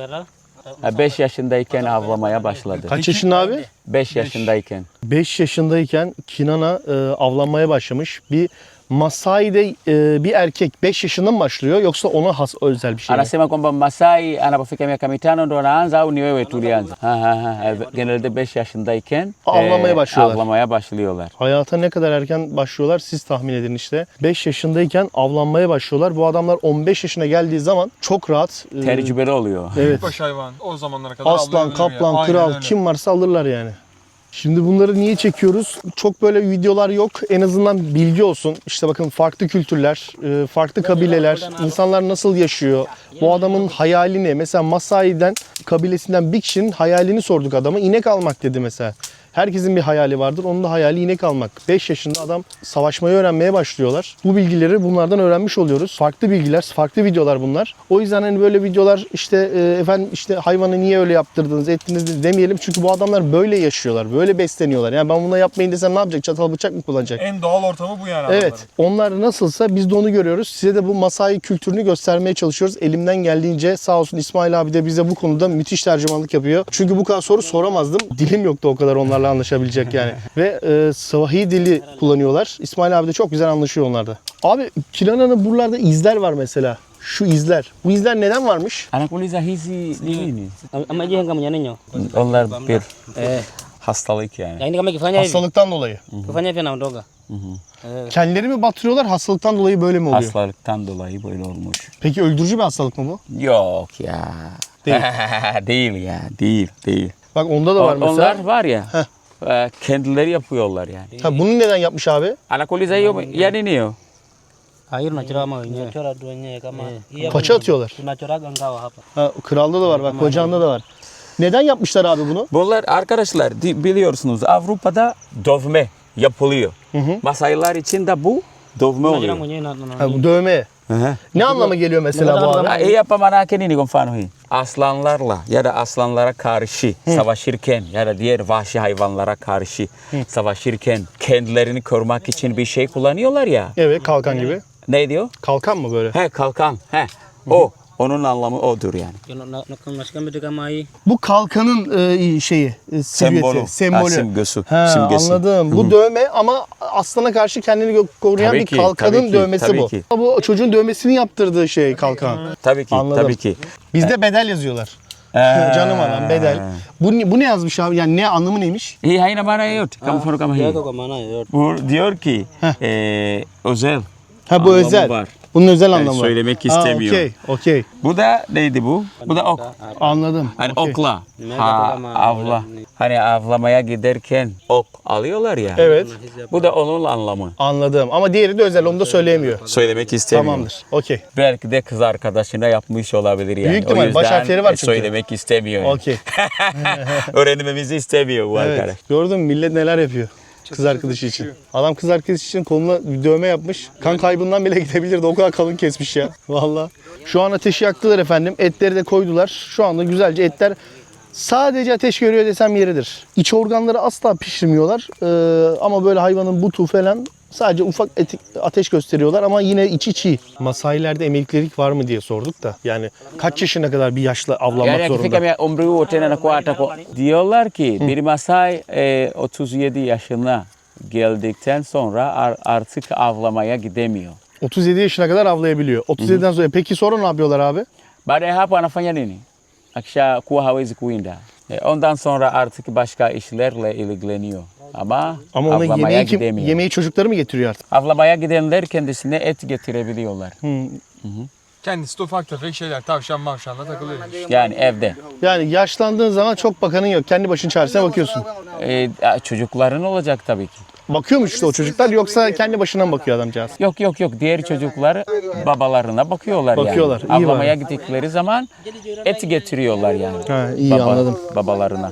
[SPEAKER 3] 5 yaşındayken avlamaya başladı.
[SPEAKER 2] Kaç yaşında abi?
[SPEAKER 3] 5 yaşındayken.
[SPEAKER 2] 5 yaşındayken Kinana avlanmaya başlamış. Bir Masai'de bir erkek 5 yaşında mı başlıyor yoksa ona has özel bir şey mi?
[SPEAKER 3] Anasema kwamba Masai anapofika miaka mitano ndo anaanza au ni wewe tu ulianza? Genelde 5 yaşındayken
[SPEAKER 2] Avlamaya başlıyorlar.
[SPEAKER 3] Avlamaya başlıyorlar.
[SPEAKER 2] Hayata ne kadar erken başlıyorlar siz tahmin edin işte. 5 yaşındayken avlanmaya başlıyorlar. Bu adamlar 15 yaşına geldiği zaman çok rahat
[SPEAKER 3] Tecrübeli oluyor.
[SPEAKER 2] evet,
[SPEAKER 6] Baş hayvan o zamanlara kadar
[SPEAKER 2] aslan,
[SPEAKER 6] avlanabilir ya.
[SPEAKER 2] kaplan,
[SPEAKER 6] Aynen
[SPEAKER 2] kral
[SPEAKER 6] öyle.
[SPEAKER 2] kim varsa alırlar yani. Şimdi bunları niye çekiyoruz? Çok böyle videolar yok. En azından bilgi olsun. İşte bakın farklı kültürler, farklı kabileler, insanlar nasıl yaşıyor? Bu adamın hayali ne? Mesela Masai'den, kabilesinden bir kişinin hayalini sorduk adama. İnek almak dedi mesela. Herkesin bir hayali vardır. Onun da hayali inek almak. 5 yaşında adam savaşmayı öğrenmeye başlıyorlar. Bu bilgileri bunlardan öğrenmiş oluyoruz. Farklı bilgiler, farklı videolar bunlar. O yüzden hani böyle videolar işte efendim işte hayvanı niye öyle yaptırdınız, ettiniz demeyelim. Çünkü bu adamlar böyle yaşıyorlar, böyle besleniyorlar. Yani ben bunu yapmayın desem ne yapacak? Çatal bıçak mı kullanacak?
[SPEAKER 6] En doğal ortamı bu yani.
[SPEAKER 2] Evet. Onlar nasılsa biz de onu görüyoruz. Size de bu Masai kültürünü göstermeye çalışıyoruz. Elimden geldiğince sağ olsun İsmail abi de bize bu konuda müthiş tercümanlık yapıyor. Çünkü bu kadar soru soramazdım. Dilim yoktu o kadar onlarla anlaşabilecek yani. Ve Swahili dili kullanıyorlar. İsmail abi de çok güzel anlaşıyor onlarda. Abi Kinana'nın buralarda izler var mesela. Şu izler. Bu izler neden varmış?
[SPEAKER 3] Anakuuliza hizi ni nini?
[SPEAKER 5] Ama je kama nyanyo.
[SPEAKER 3] Onlar bir hastalık yani.
[SPEAKER 5] Lakini kama kifanya hivi,
[SPEAKER 2] Hastalıktan dolayı.
[SPEAKER 5] kifanya hivi anaondoka.
[SPEAKER 2] Kendileri mi batırıyorlar? Hastalıktan dolayı böyle mi oluyor?
[SPEAKER 3] Hastalıktan dolayı böyle olmuş.
[SPEAKER 2] Peki öldürücü bir hastalık mı bu?
[SPEAKER 3] Yok ya.
[SPEAKER 2] Değil.
[SPEAKER 3] Değil ya. Değil.
[SPEAKER 2] Bak onda da var mesela.
[SPEAKER 3] Onlar var ya. Kendileri yapıyorlar yani.
[SPEAKER 2] Ha, bunu neden yapmış abi?
[SPEAKER 3] Anakuuliza hiyo ya nini o?
[SPEAKER 5] Air unachora kama wenyewe. Unachora tu wenyewe kama.
[SPEAKER 2] Paça atıyorlar.
[SPEAKER 5] Tunachoraga ngawa hapa.
[SPEAKER 2] Ha, kralda da var bak, kocanda da var. Neden yapmışlar abi bunu?
[SPEAKER 3] Bunlar arkadaşlar biliyorsunuz Avrupa'da dövme yapılıyor. Masailer için de bu dövme
[SPEAKER 5] Unachora
[SPEAKER 3] oluyor.
[SPEAKER 5] mwenyewe na
[SPEAKER 2] Ha, bu dövme. Ne anlama geliyor mesela bu abi?
[SPEAKER 3] İyi yapma manake nini kwa mfano hii? Aslanlarla ya da aslanlara karşı savaşırken ya da diğer vahşi hayvanlara karşı savaşırken kendilerini korumak için bir şey kullanıyorlar ya.
[SPEAKER 2] Evet, kalkan gibi.
[SPEAKER 3] Ne diyor?
[SPEAKER 2] Kalkan mı böyle?
[SPEAKER 3] He kalkan. He. O. Onun anlamı odur yani.
[SPEAKER 5] nashika vitu kama hii.
[SPEAKER 2] Bu kalkanın şeyi, silüeti, sembolü.
[SPEAKER 3] Ha, simgesi.
[SPEAKER 2] Ha,
[SPEAKER 3] Simgesi.
[SPEAKER 2] Anladım. Bu dövme ama aslana karşı kendini koruyan
[SPEAKER 3] Tabii
[SPEAKER 2] bir
[SPEAKER 3] ki,
[SPEAKER 2] kalkanın
[SPEAKER 3] tabii ki,
[SPEAKER 2] dövmesi
[SPEAKER 3] tabii
[SPEAKER 2] bu.
[SPEAKER 3] ki.
[SPEAKER 2] Bu çocuğun dövmesini yaptırdığı şey kalkan.
[SPEAKER 3] Tabii ki.
[SPEAKER 2] Anladım.
[SPEAKER 3] Tabii ki.
[SPEAKER 2] Bizde bedel yazıyorlar. Canım anam bedel. Bu ne yazmış abi? Yani ne anlamı neymiş?
[SPEAKER 3] Hii haina maana yoyote kama mfano kama hii.
[SPEAKER 5] Yako kwa maana yoyote.
[SPEAKER 3] Bu diyor ki özel.
[SPEAKER 2] Ha, bu
[SPEAKER 3] Anlamı
[SPEAKER 2] özel.
[SPEAKER 3] var.
[SPEAKER 2] Bunun özel
[SPEAKER 3] Yani
[SPEAKER 2] anlamı var.
[SPEAKER 3] söylemek istemiyor.
[SPEAKER 2] Okey.
[SPEAKER 3] Bu da neydi bu? Bu da ok.
[SPEAKER 2] Anladım.
[SPEAKER 3] Hani
[SPEAKER 2] okey.
[SPEAKER 3] okla. Avla. Hani avlamaya giderken ok alıyorlar ya.
[SPEAKER 2] Evet.
[SPEAKER 3] Bu da onun anlamı.
[SPEAKER 2] Anladım. Ama diğeri de özel. Onu da söyleyemiyor.
[SPEAKER 3] Söylemek istemiyor.
[SPEAKER 2] Tamamdır. Okey.
[SPEAKER 3] Belki de kız arkadaşına yapmış olabilir yani.
[SPEAKER 2] Büyük
[SPEAKER 3] O
[SPEAKER 2] ihtimal,
[SPEAKER 3] yüzden
[SPEAKER 2] baş harfleri var çünkü.
[SPEAKER 3] Söylemek istemiyor. Yani.
[SPEAKER 2] Okey.
[SPEAKER 3] Öğrenmemizi istemiyor bu
[SPEAKER 2] Evet.
[SPEAKER 3] arkadaş.
[SPEAKER 2] Gördün mü millet neler yapıyor? Kız arkadaşı için. Adam kız arkadaşı için koluna bir dövme yapmış. Kan kaybından bile gidebilirdi. O kadar kalın kesmiş ya. Vallahi. Şu an ateşi yaktılar efendim. Etleri de koydular. Şu anda güzelce etler sadece ateş görüyor desem yeridir. İç organları asla pişirmiyorlar. Ama böyle hayvanın butu falan sadece ufak ateş gösteriyorlar ama yine içi çiğ. Masailerde emeklilik var mı diye sorduk da. Yani kaç yaşına kadar bir yaşlı avlanmak
[SPEAKER 3] Yani
[SPEAKER 2] zorunda?
[SPEAKER 3] akifika umri huo tena anakuwa diyorlar ki bir Masai 37 yaşına geldikten sonra artık avlamaya gidemiyor.
[SPEAKER 2] 37 yaşına kadar avlayabiliyor. 37'den sonra peki sonra ne yapıyorlar abi?
[SPEAKER 3] Baada ya hapo anafanya nini? Akishakuwa hawezi kuwinda. Ondan sonra artık başka işlerle ilgileniyor. Ama
[SPEAKER 2] Ama ona
[SPEAKER 3] avlamaya
[SPEAKER 2] yemeği,
[SPEAKER 3] gidemiyor.
[SPEAKER 2] yemeği çocukları mı getiriyor artık?
[SPEAKER 3] Avlamaya gidenler kendisine et getirebiliyorlar.
[SPEAKER 6] Kendisi de ufak tefek şeyler. Tavşan mavşanla takılıyor.
[SPEAKER 3] Yani evde.
[SPEAKER 2] Yani yaşlandığın zaman çok bakanın yok. Kendi başın çaresine bakıyorsun.
[SPEAKER 3] Çocukların olacak tabii ki.
[SPEAKER 2] Bakıyormuş işte o çocuklar yoksa kendi başına mı bakıyor adamcağız?
[SPEAKER 3] Yok. Diğer çocuklar babalarına bakıyorlar,
[SPEAKER 2] Bakıyorlar, iyi
[SPEAKER 3] yani. Avlamaya
[SPEAKER 2] bari.
[SPEAKER 3] gittikleri zaman et getiriyorlar yani.
[SPEAKER 2] Ha, iyi anladım.
[SPEAKER 3] Babalarına.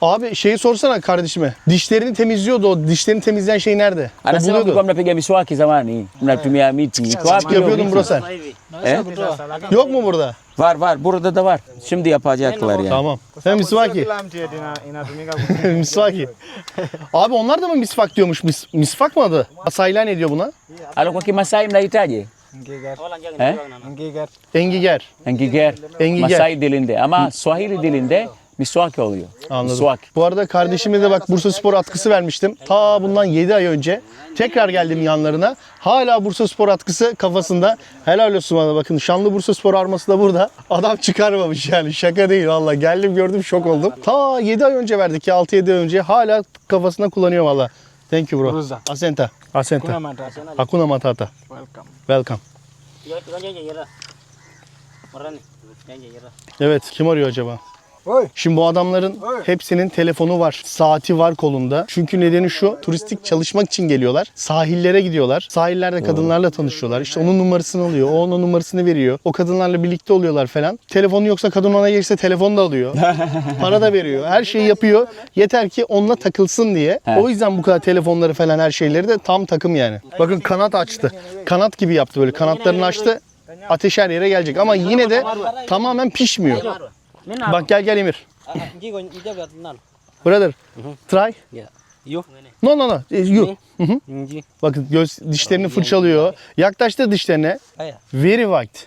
[SPEAKER 2] Abi şeyi sorsana kardeşime. Dişlerini temizliyordu o. Dişlerini temizleyen şey nerede? O
[SPEAKER 3] Anasema
[SPEAKER 2] buluyordu.
[SPEAKER 3] mlikuwa mnapiga miswaki zamani, mnatumia miti. Iko wapi hiyo
[SPEAKER 2] Yapıyordun
[SPEAKER 3] miti?
[SPEAKER 2] bro sen.
[SPEAKER 3] Eh?
[SPEAKER 2] Yok mu burada?
[SPEAKER 3] Var. Burada da var. Şimdi yapacaklar yani.
[SPEAKER 2] Tamam. Sen misvaki. Misvaki. Abi onlar da mı misvak diyormuş? Misvak mı adı? Masailer ne diyor buna?
[SPEAKER 3] Alo kwa Kimasai mnahitaji? Eh?
[SPEAKER 2] Engiger.
[SPEAKER 3] Engiger.
[SPEAKER 2] Engiger.
[SPEAKER 3] Masai dilinde ama Swahili dilinde miswaki oluyor.
[SPEAKER 2] Anladım.
[SPEAKER 3] Miswak.
[SPEAKER 2] Bu arada kardeşime de bak Bursaspor atkısı vermiştim. Ta bundan 7 ay önce. Tekrar geldim yanlarına. Hala Bursaspor atkısı kafasında. Helal olsun bana bakın. Şanlı Bursaspor arması da burada. Adam çıkarmamış yani. Şaka değil valla. Geldim gördüm şok oldum. Ta 7 ay önce verdik ya 6-7 ay önce. Hala kafasında kullanıyor valla. Thank you bro. Asenta. Asenta. Hakuna Matata. Welcome. Evet kim arıyor acaba? Şimdi bu adamların hepsinin telefonu var, saati var kolunda. Çünkü nedeni şu, turistik çalışmak için geliyorlar. Sahillere gidiyorlar. Sahillerde kadınlarla tanışıyorlar. İşte onun numarasını alıyor, o onun numarasını veriyor. O kadınlarla birlikte oluyorlar falan. Telefonu yoksa kadın ona gelirse telefon da alıyor. Para da veriyor. Her şeyi yapıyor. Yeter ki onunla takılsın diye. O yüzden bu kadar telefonları falan her şeyleri de tam takım yani. Bakın kanat açtı. Kanat gibi yaptı böyle. Kanatlarını açtı. Ateş her yere gelecek ama yine de tamamen pişmiyor. Bak gel Emir. Brother, try.
[SPEAKER 5] You.
[SPEAKER 2] No. You. Bakın dişlerini fırçalıyor. Yaklaştır dişlerine. Very white.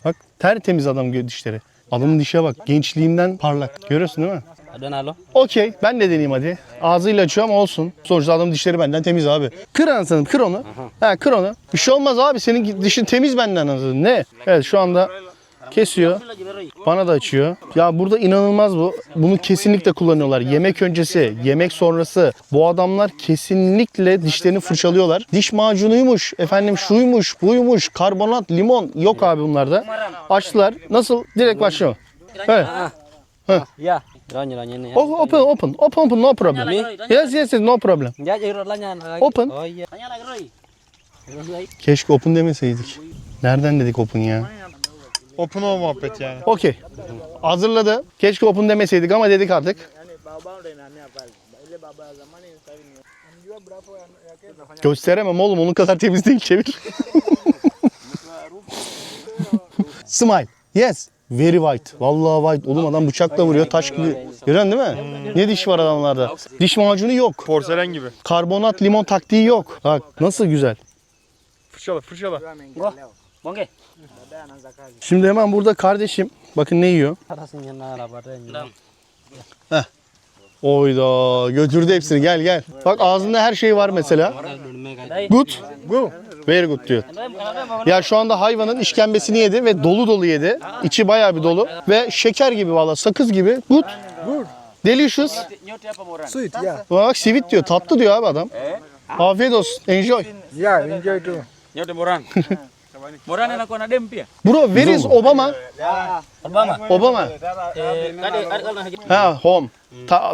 [SPEAKER 2] Bak tertemiz adam dişleri. Adamın dişe bak. Gençliğinden parlak. Görüyorsun değil mi?
[SPEAKER 5] Ada nalo.
[SPEAKER 2] Okey. Ben de deneyeyim hadi. Ağzıyla açıyor ama olsun. Sonuçta adamın dişleri benden temiz abi. Kır anasını. Kır onu. Kır onu. Bir şey olmaz abi. Senin dişin temiz benden anasını. Ne? Evet şu anda kesiyor. Bana da açıyor. Ya burada inanılmaz bu. Bunu kesinlikle kullanıyorlar. Yemek öncesi, yemek sonrası. Bu adamlar kesinlikle dişlerini fırçalıyorlar. Diş macunuymuş, efendim şuymuş, buymuş, karbonat, limon. Yok abi bunlarda. Açtılar. Nasıl? Direkt başlıyor. Evet.
[SPEAKER 5] Ya. Ranya ni.
[SPEAKER 2] Open, no problem. Yes, no problem.
[SPEAKER 5] Ya ranya.
[SPEAKER 2] Open.
[SPEAKER 5] Oh iya.
[SPEAKER 2] Keşke open demeseydik. Nereden dedik open ya?
[SPEAKER 6] Open o muhabbet yani.
[SPEAKER 2] Okey. Hazırladı. Keşke open demeseydik ama dedik artık. Gösteremem oğlum onun kadar temiz değil çevir. Smile. Yes. Very white. Vallahi white. Oğlum adam bıçakla vuruyor taş gibi. Görüyorsun değil mi? Ne diş var adamlarda? Diş macunu yok.
[SPEAKER 6] Porselen gibi.
[SPEAKER 2] Karbonat limon taktiği yok. Bak nasıl güzel.
[SPEAKER 6] Fırçala.
[SPEAKER 5] Mongke.
[SPEAKER 2] Şimdi hemen burada kardeşim bakın ne yiyor.
[SPEAKER 5] Rasanya nara padanya.
[SPEAKER 2] Oyda götürdü hepsini gel. Bak ağzında her şey var mesela. Good. Very good diyor. Ya şu anda hayvanın işkembesini yedi ve dolu yedi. İçi bayağı bir dolu. Ve şeker gibi valla sakız gibi. Good. Delicious.
[SPEAKER 4] Sweet, yeah.
[SPEAKER 2] Bak sweet diyor. Tatlı diyor abi adam. Afiyet olsun. Enjoy.
[SPEAKER 4] Yeah, enjoy too.
[SPEAKER 3] Nyote Moran. Moran anakuwa na dem pia.
[SPEAKER 2] Bro, where is Obama? Obama. Ha, home.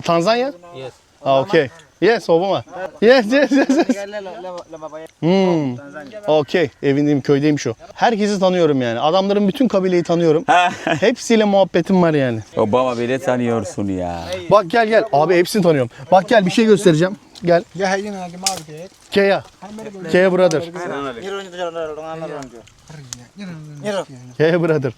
[SPEAKER 2] Tanzanya?
[SPEAKER 5] Yes.
[SPEAKER 2] Ha, okay. Yes, Obama. Yes. Okay. Evindeyim, köydeymiş o. Herkesi tanıyorum yani. Adamların bütün kabileyi tanıyorum. Hepsiyle muhabbetim var yani.
[SPEAKER 3] Obama bile tanıyorsun ya.
[SPEAKER 2] Bak gel. Abi hepsini tanıyorum. Bak gel bir şey göstereceğim. Gel.
[SPEAKER 4] Yeah, you know, market.
[SPEAKER 2] Keya brother. Keya brother.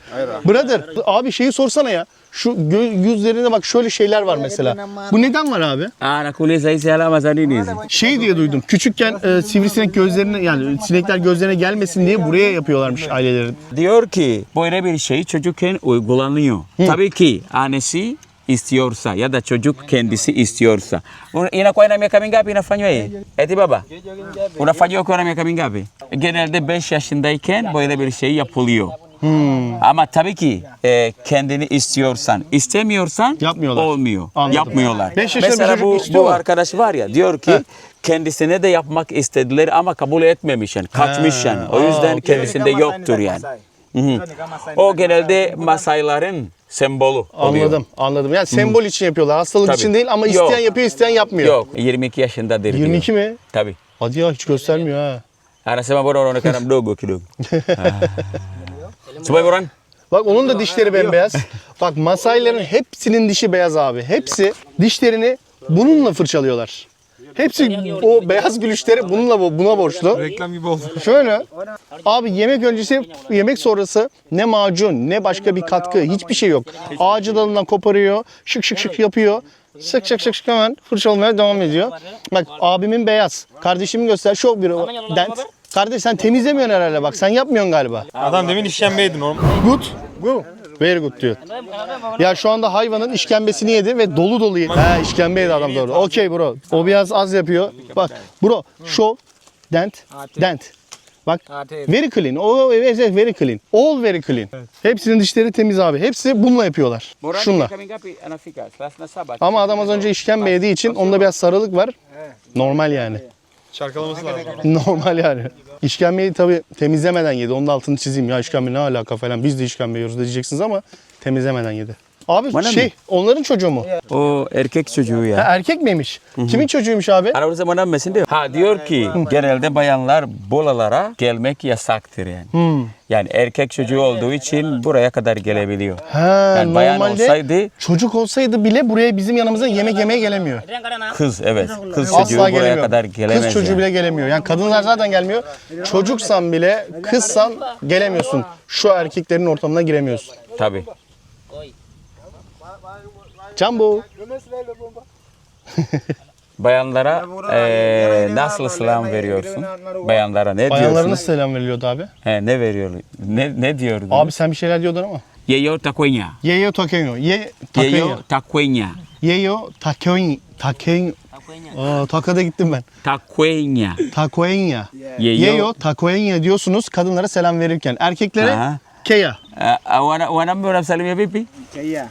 [SPEAKER 2] Brother abi şeyi sorsana ya. Şu yüzlerine bak şöyle şeyler var mesela. Bu neden var abi?
[SPEAKER 3] Nakuuliza hizi alama za nini hizi?
[SPEAKER 2] Şey diye duydum. Küçükken sivrisinek gözlerine yani sinekler gözlerine gelmesin diye buraya yapıyorlarmış ailelerin.
[SPEAKER 3] Diyor ki böyle bir şey çocukken uygulanıyor. Tabii ki annesi istiyorsa ya da çocuk kendisi istiyorsa. Inakuwa ina miaka mingapi inafanywa hii? Eti baba? Unafanywa ukiwa na miaka mingapi? Genelde 5 yaşındayken böyle bir şey yapılıyor. Ama tabii ki kendini istiyorsan, istemiyorsan
[SPEAKER 2] Yapmıyorlar.
[SPEAKER 3] olmuyor.
[SPEAKER 2] Anladım.
[SPEAKER 3] Yapmıyorlar.
[SPEAKER 2] 5 yaşında
[SPEAKER 3] Mesela
[SPEAKER 2] bir çocuk istiyor
[SPEAKER 3] bu
[SPEAKER 2] mu?
[SPEAKER 3] arkadaş var ya diyor ki kendisine de yapmak istediler ama kabul etmemiş yani. Kaçmış yani. O yüzden kendisinde yoktur yani. O genelde Masaiların sembolü oluyor.
[SPEAKER 2] Anladım. Yani sembol için yapıyorlar. Hastalık
[SPEAKER 3] Tabii.
[SPEAKER 2] için değil ama
[SPEAKER 3] Yok.
[SPEAKER 2] isteyen yapıyor, isteyen yapmıyor.
[SPEAKER 3] Yok, 22 yaşındadır
[SPEAKER 2] 22
[SPEAKER 3] diyor.
[SPEAKER 2] mi?
[SPEAKER 3] Tabii.
[SPEAKER 2] Hadi ya hiç göstermiyor ha.
[SPEAKER 3] Anasema bora unaonekana mdogo kidogo. Subay Boran.
[SPEAKER 2] Bak onun da dişleri bembeyaz. Bak Masailerin hepsinin dişi beyaz abi. Hepsi dişlerini bununla fırçalıyorlar. Hepsi o beyaz gülüşleri buna borçlu.
[SPEAKER 6] Reklam gibi oldu.
[SPEAKER 2] Şöyle abi yemek öncesi, yemek sonrası ne macun ne başka bir katkı hiçbir şey yok. Ağacı dalından koparıyor, şık yapıyor. Sık şık hemen fırçalamaya devam ediyor. Bak abimin beyaz, kardeşimin göster şu bir dent. Kardeş sen temizlemiyorsun herhalde bak sen yapmıyorsun galiba.
[SPEAKER 6] Adam demin işkembeydi normal.
[SPEAKER 2] Good. Very good diyor. Ya şu anda hayvanın işkembesini yedi ve dolu yedi. He işkembe adam doğru. Okey bro. O biraz az yapıyor. Bak bro show dent. Bak very clean. O evet very clean. All very clean. Hepsinin dişleri temiz abi. Hepsi bununla yapıyorlar. Şunla. Ama adam az önce işkembe yediği için onda biraz sarılık var. Normal yani.
[SPEAKER 6] Şarkalaması lazım.
[SPEAKER 2] Normal yani. İşkembeyi tabii temizlemeden yedi. Onun da altını çizeyim. Ya işkembe ne alaka falan. Biz de işkembe yiyoruz diyeceksiniz ama temizlemeden yedi. Abi
[SPEAKER 3] Bana
[SPEAKER 2] şey
[SPEAKER 3] mi?
[SPEAKER 2] onların çocuğu mu?
[SPEAKER 3] O erkek çocuğu
[SPEAKER 2] Ha,
[SPEAKER 3] ya.
[SPEAKER 2] erkek miymiş? Kimin çocuğuymuş abi?
[SPEAKER 3] Aramızda bana mesin diyor. Ha diyor ki genelde bayanlar bolalara gelmek yasaktır yani. Yani erkek çocuğu olduğu için buraya kadar gelebiliyor.
[SPEAKER 2] Ha,
[SPEAKER 3] Yani bayan
[SPEAKER 2] normalde
[SPEAKER 3] olsaydı
[SPEAKER 2] çocuk olsaydı bile buraya bizim yanımıza yemek yemeye gelemiyor.
[SPEAKER 3] kız evet. Kız
[SPEAKER 2] Asla
[SPEAKER 3] çocuğu buraya
[SPEAKER 2] gelemiyor.
[SPEAKER 3] kadar gelemez.
[SPEAKER 2] Kız çocuğu
[SPEAKER 3] yani.
[SPEAKER 2] bile gelemiyor. Yani kadınlar zaten gelmiyor. Çocuksan bile kızsan gelemiyorsun. Şu erkeklerin ortamına giremiyorsun.
[SPEAKER 3] Tabii.
[SPEAKER 2] Jumbo.
[SPEAKER 3] Bayanlara nasıl selam veriyorsun? Bayanlara ne
[SPEAKER 2] Bayanlara
[SPEAKER 3] diyorsun?
[SPEAKER 2] nasıl selam veriliyordu abi?
[SPEAKER 3] Ne veriyor? Ne diyordun?
[SPEAKER 2] Abi sen bir şeyler diyordun ama.
[SPEAKER 3] Yeyo takwenya.
[SPEAKER 2] Yeyo takenyo.
[SPEAKER 3] Yeyo takwenya.
[SPEAKER 2] Yeyo takenyo. Aa, takada gittim ben.
[SPEAKER 3] Takwenya.
[SPEAKER 2] Takoenya.
[SPEAKER 3] Yeyo.
[SPEAKER 2] Yeyo takoenya diyorsunuz kadınlara selam verirken. Erkeklere
[SPEAKER 3] Aha.
[SPEAKER 2] keya.
[SPEAKER 3] Wanaume wanamsalimia vipi?
[SPEAKER 4] Kaya.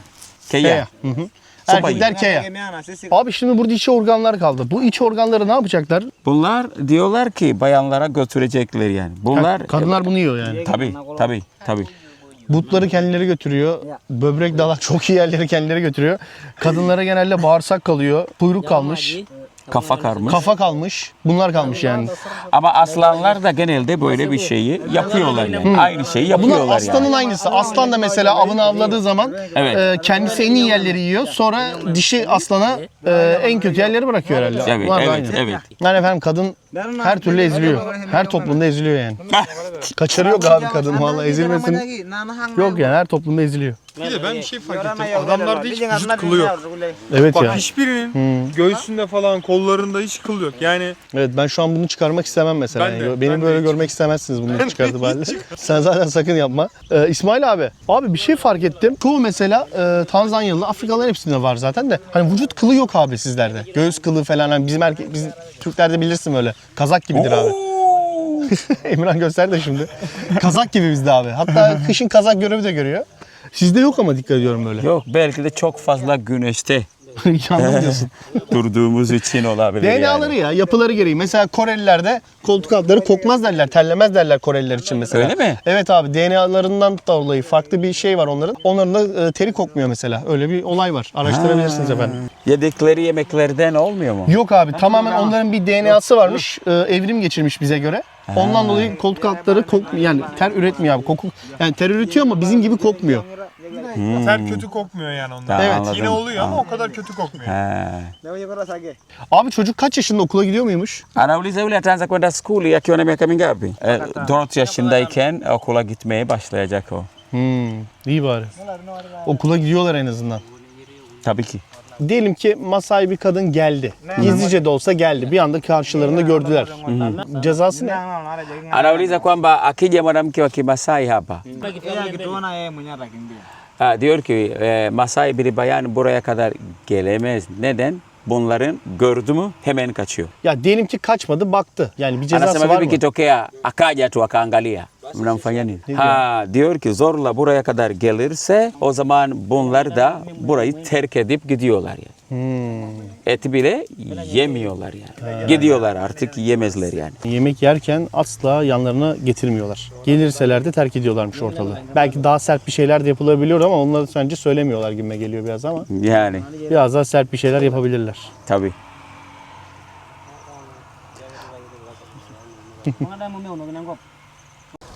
[SPEAKER 3] Keya.
[SPEAKER 2] Hı hı.
[SPEAKER 3] Sopa
[SPEAKER 2] Erkekler keya. Abi şimdi burada iç organlar kaldı. Bu iç organları ne yapacaklar?
[SPEAKER 3] Bunlar diyorlar ki bayanlara götürecekler yani. Bunlar
[SPEAKER 2] Kadınlar bunu yiyor yani.
[SPEAKER 3] tabii.
[SPEAKER 2] Butları kendileri götürüyor. Böbrek dalak çok iyi yerleri kendileri götürüyor. Kadınlara genelde bağırsak kalıyor. Kuyruk kalmış.
[SPEAKER 3] Kafa karmış.
[SPEAKER 2] Kafa kalmış. Bunlar kalmış yani.
[SPEAKER 3] Ama aslanlar da genelde böyle bir şeyi yapıyorlar yani. Aynı şeyi
[SPEAKER 2] Bunlar
[SPEAKER 3] yapıyorlar
[SPEAKER 2] aslanın
[SPEAKER 3] yani.
[SPEAKER 2] aynısı. Aslan da mesela avını avladığı zaman
[SPEAKER 3] Evet.
[SPEAKER 2] kendisi en iyi yerleri yiyor. Sonra dişi aslana en kötü yerleri bırakıyor herhalde.
[SPEAKER 3] Evet,
[SPEAKER 2] Bunlar da
[SPEAKER 3] evet,
[SPEAKER 2] aynı.
[SPEAKER 3] evet.
[SPEAKER 2] Yani efendim kadın her türlü eziliyor. Her toplumda eziliyor yani. Kaçarı yok abi kadın vallahi ezilmesin. Yok yani her toplumda eziliyor.
[SPEAKER 6] Bir de ben bir şey fark ettim. Adamlarda hiç vücut kılı yok.
[SPEAKER 2] Evet
[SPEAKER 6] Bak
[SPEAKER 2] ya.
[SPEAKER 6] hiçbirinin göğsünde falan kollarında hiç kıl yok. Yani
[SPEAKER 2] Evet ben şu an bunu çıkarmak istemem mesela.
[SPEAKER 6] Ben de,
[SPEAKER 2] Yani Beni
[SPEAKER 6] ben de
[SPEAKER 2] böyle
[SPEAKER 6] hiç.
[SPEAKER 2] görmek istemezsiniz bunu çıkartıp halde. Sen zaten sakın yapma. İsmail abi. Abi bir şey fark ettim. Çoğu mesela Tanzanyalı, Afrikalıların hepsinde var zaten de. Hani vücut kılı yok abi sizlerde. Göğüs kılı falan. Hani bizim Türklerde bilirsin öyle. Kazak gibidir abi. Emirhan göster de şimdi. Kazak gibi bizde abi. Hatta kışın kazak görevi de görüyor. Sizde yok ama dikkat ediyorum böyle.
[SPEAKER 3] Yok belki de çok fazla güneşte
[SPEAKER 2] Yandım diyorsun.
[SPEAKER 3] durduğumuz için olabilir
[SPEAKER 2] DNA'ları
[SPEAKER 3] yani.
[SPEAKER 2] ya, yapıları gereği. Mesela Korelilerde koltuk altları kokmaz derler, terlemez derler Koreliler için mesela.
[SPEAKER 3] Öyle mi?
[SPEAKER 2] Evet abi, DNA'larından dolayı farklı bir şey var onların. Onların da teri kokmuyor mesela. Öyle bir olay var. Araştırabilirsiniz efendim.
[SPEAKER 3] Yedikleri yemeklerden olmuyor mu?
[SPEAKER 2] Yok abi, tamamen onların bir DNA'sı varmış. Evrim geçirmiş bize göre. Ondan dolayı koltuk altları yani ter üretmiyor abi. Yani ter üretiyor ama bizim gibi kokmuyor.
[SPEAKER 6] ter kötü kokmuyor yani ondan.
[SPEAKER 3] Tamam,
[SPEAKER 2] Evet.
[SPEAKER 3] anladım.
[SPEAKER 6] Yine oluyor ama o kadar kötü kokmuyor.
[SPEAKER 3] He.
[SPEAKER 2] Abi çocuk kaç yaşında okula gidiyor muymuş?
[SPEAKER 3] Anauliza yule ataanza kwenda skuli akiwa na miaka mingapi? 4 yaşındayken okula gitmeye başlayacak o.
[SPEAKER 2] İyi bari. Okula gidiyorlar en azından.
[SPEAKER 3] Tabii ki.
[SPEAKER 2] Diyelim ki Masai bir kadın geldi. Gizlice de olsa geldi. Bir anda karşılarında gördüler. Cezası ne?
[SPEAKER 3] Anauliza kwamba akija mwanamke wa Kimasai hapa. Diyor ki Masai bir bayan buraya kadar gelemez. Neden? Bunların gördü mü hemen kaçıyor.
[SPEAKER 2] Ya diyelim ki kaçmadı, baktı. Yani bir cezası
[SPEAKER 3] Anasema
[SPEAKER 2] var
[SPEAKER 3] vipi
[SPEAKER 2] mı?
[SPEAKER 3] kitokea akaja tu akaangalia. Mnamfanya nini? Ha, diyor ki zorla buraya kadar gelirse o zaman bunlar da burayı terk edip gidiyorlar yani. Eti bile yemiyorlar yani. Gidiyorlar artık yemezler yani.
[SPEAKER 2] Yemek yerken asla yanlarına getirmiyorlar. Gelirseler de terk ediyorlarmış ortalığı. Belki daha sert bir şeyler de yapılabiliyor ama onları sence söylemiyorlar gibime geliyor biraz ama.
[SPEAKER 3] Yani
[SPEAKER 2] Biraz daha sert bir şeyler yapabilirler.
[SPEAKER 3] tabii.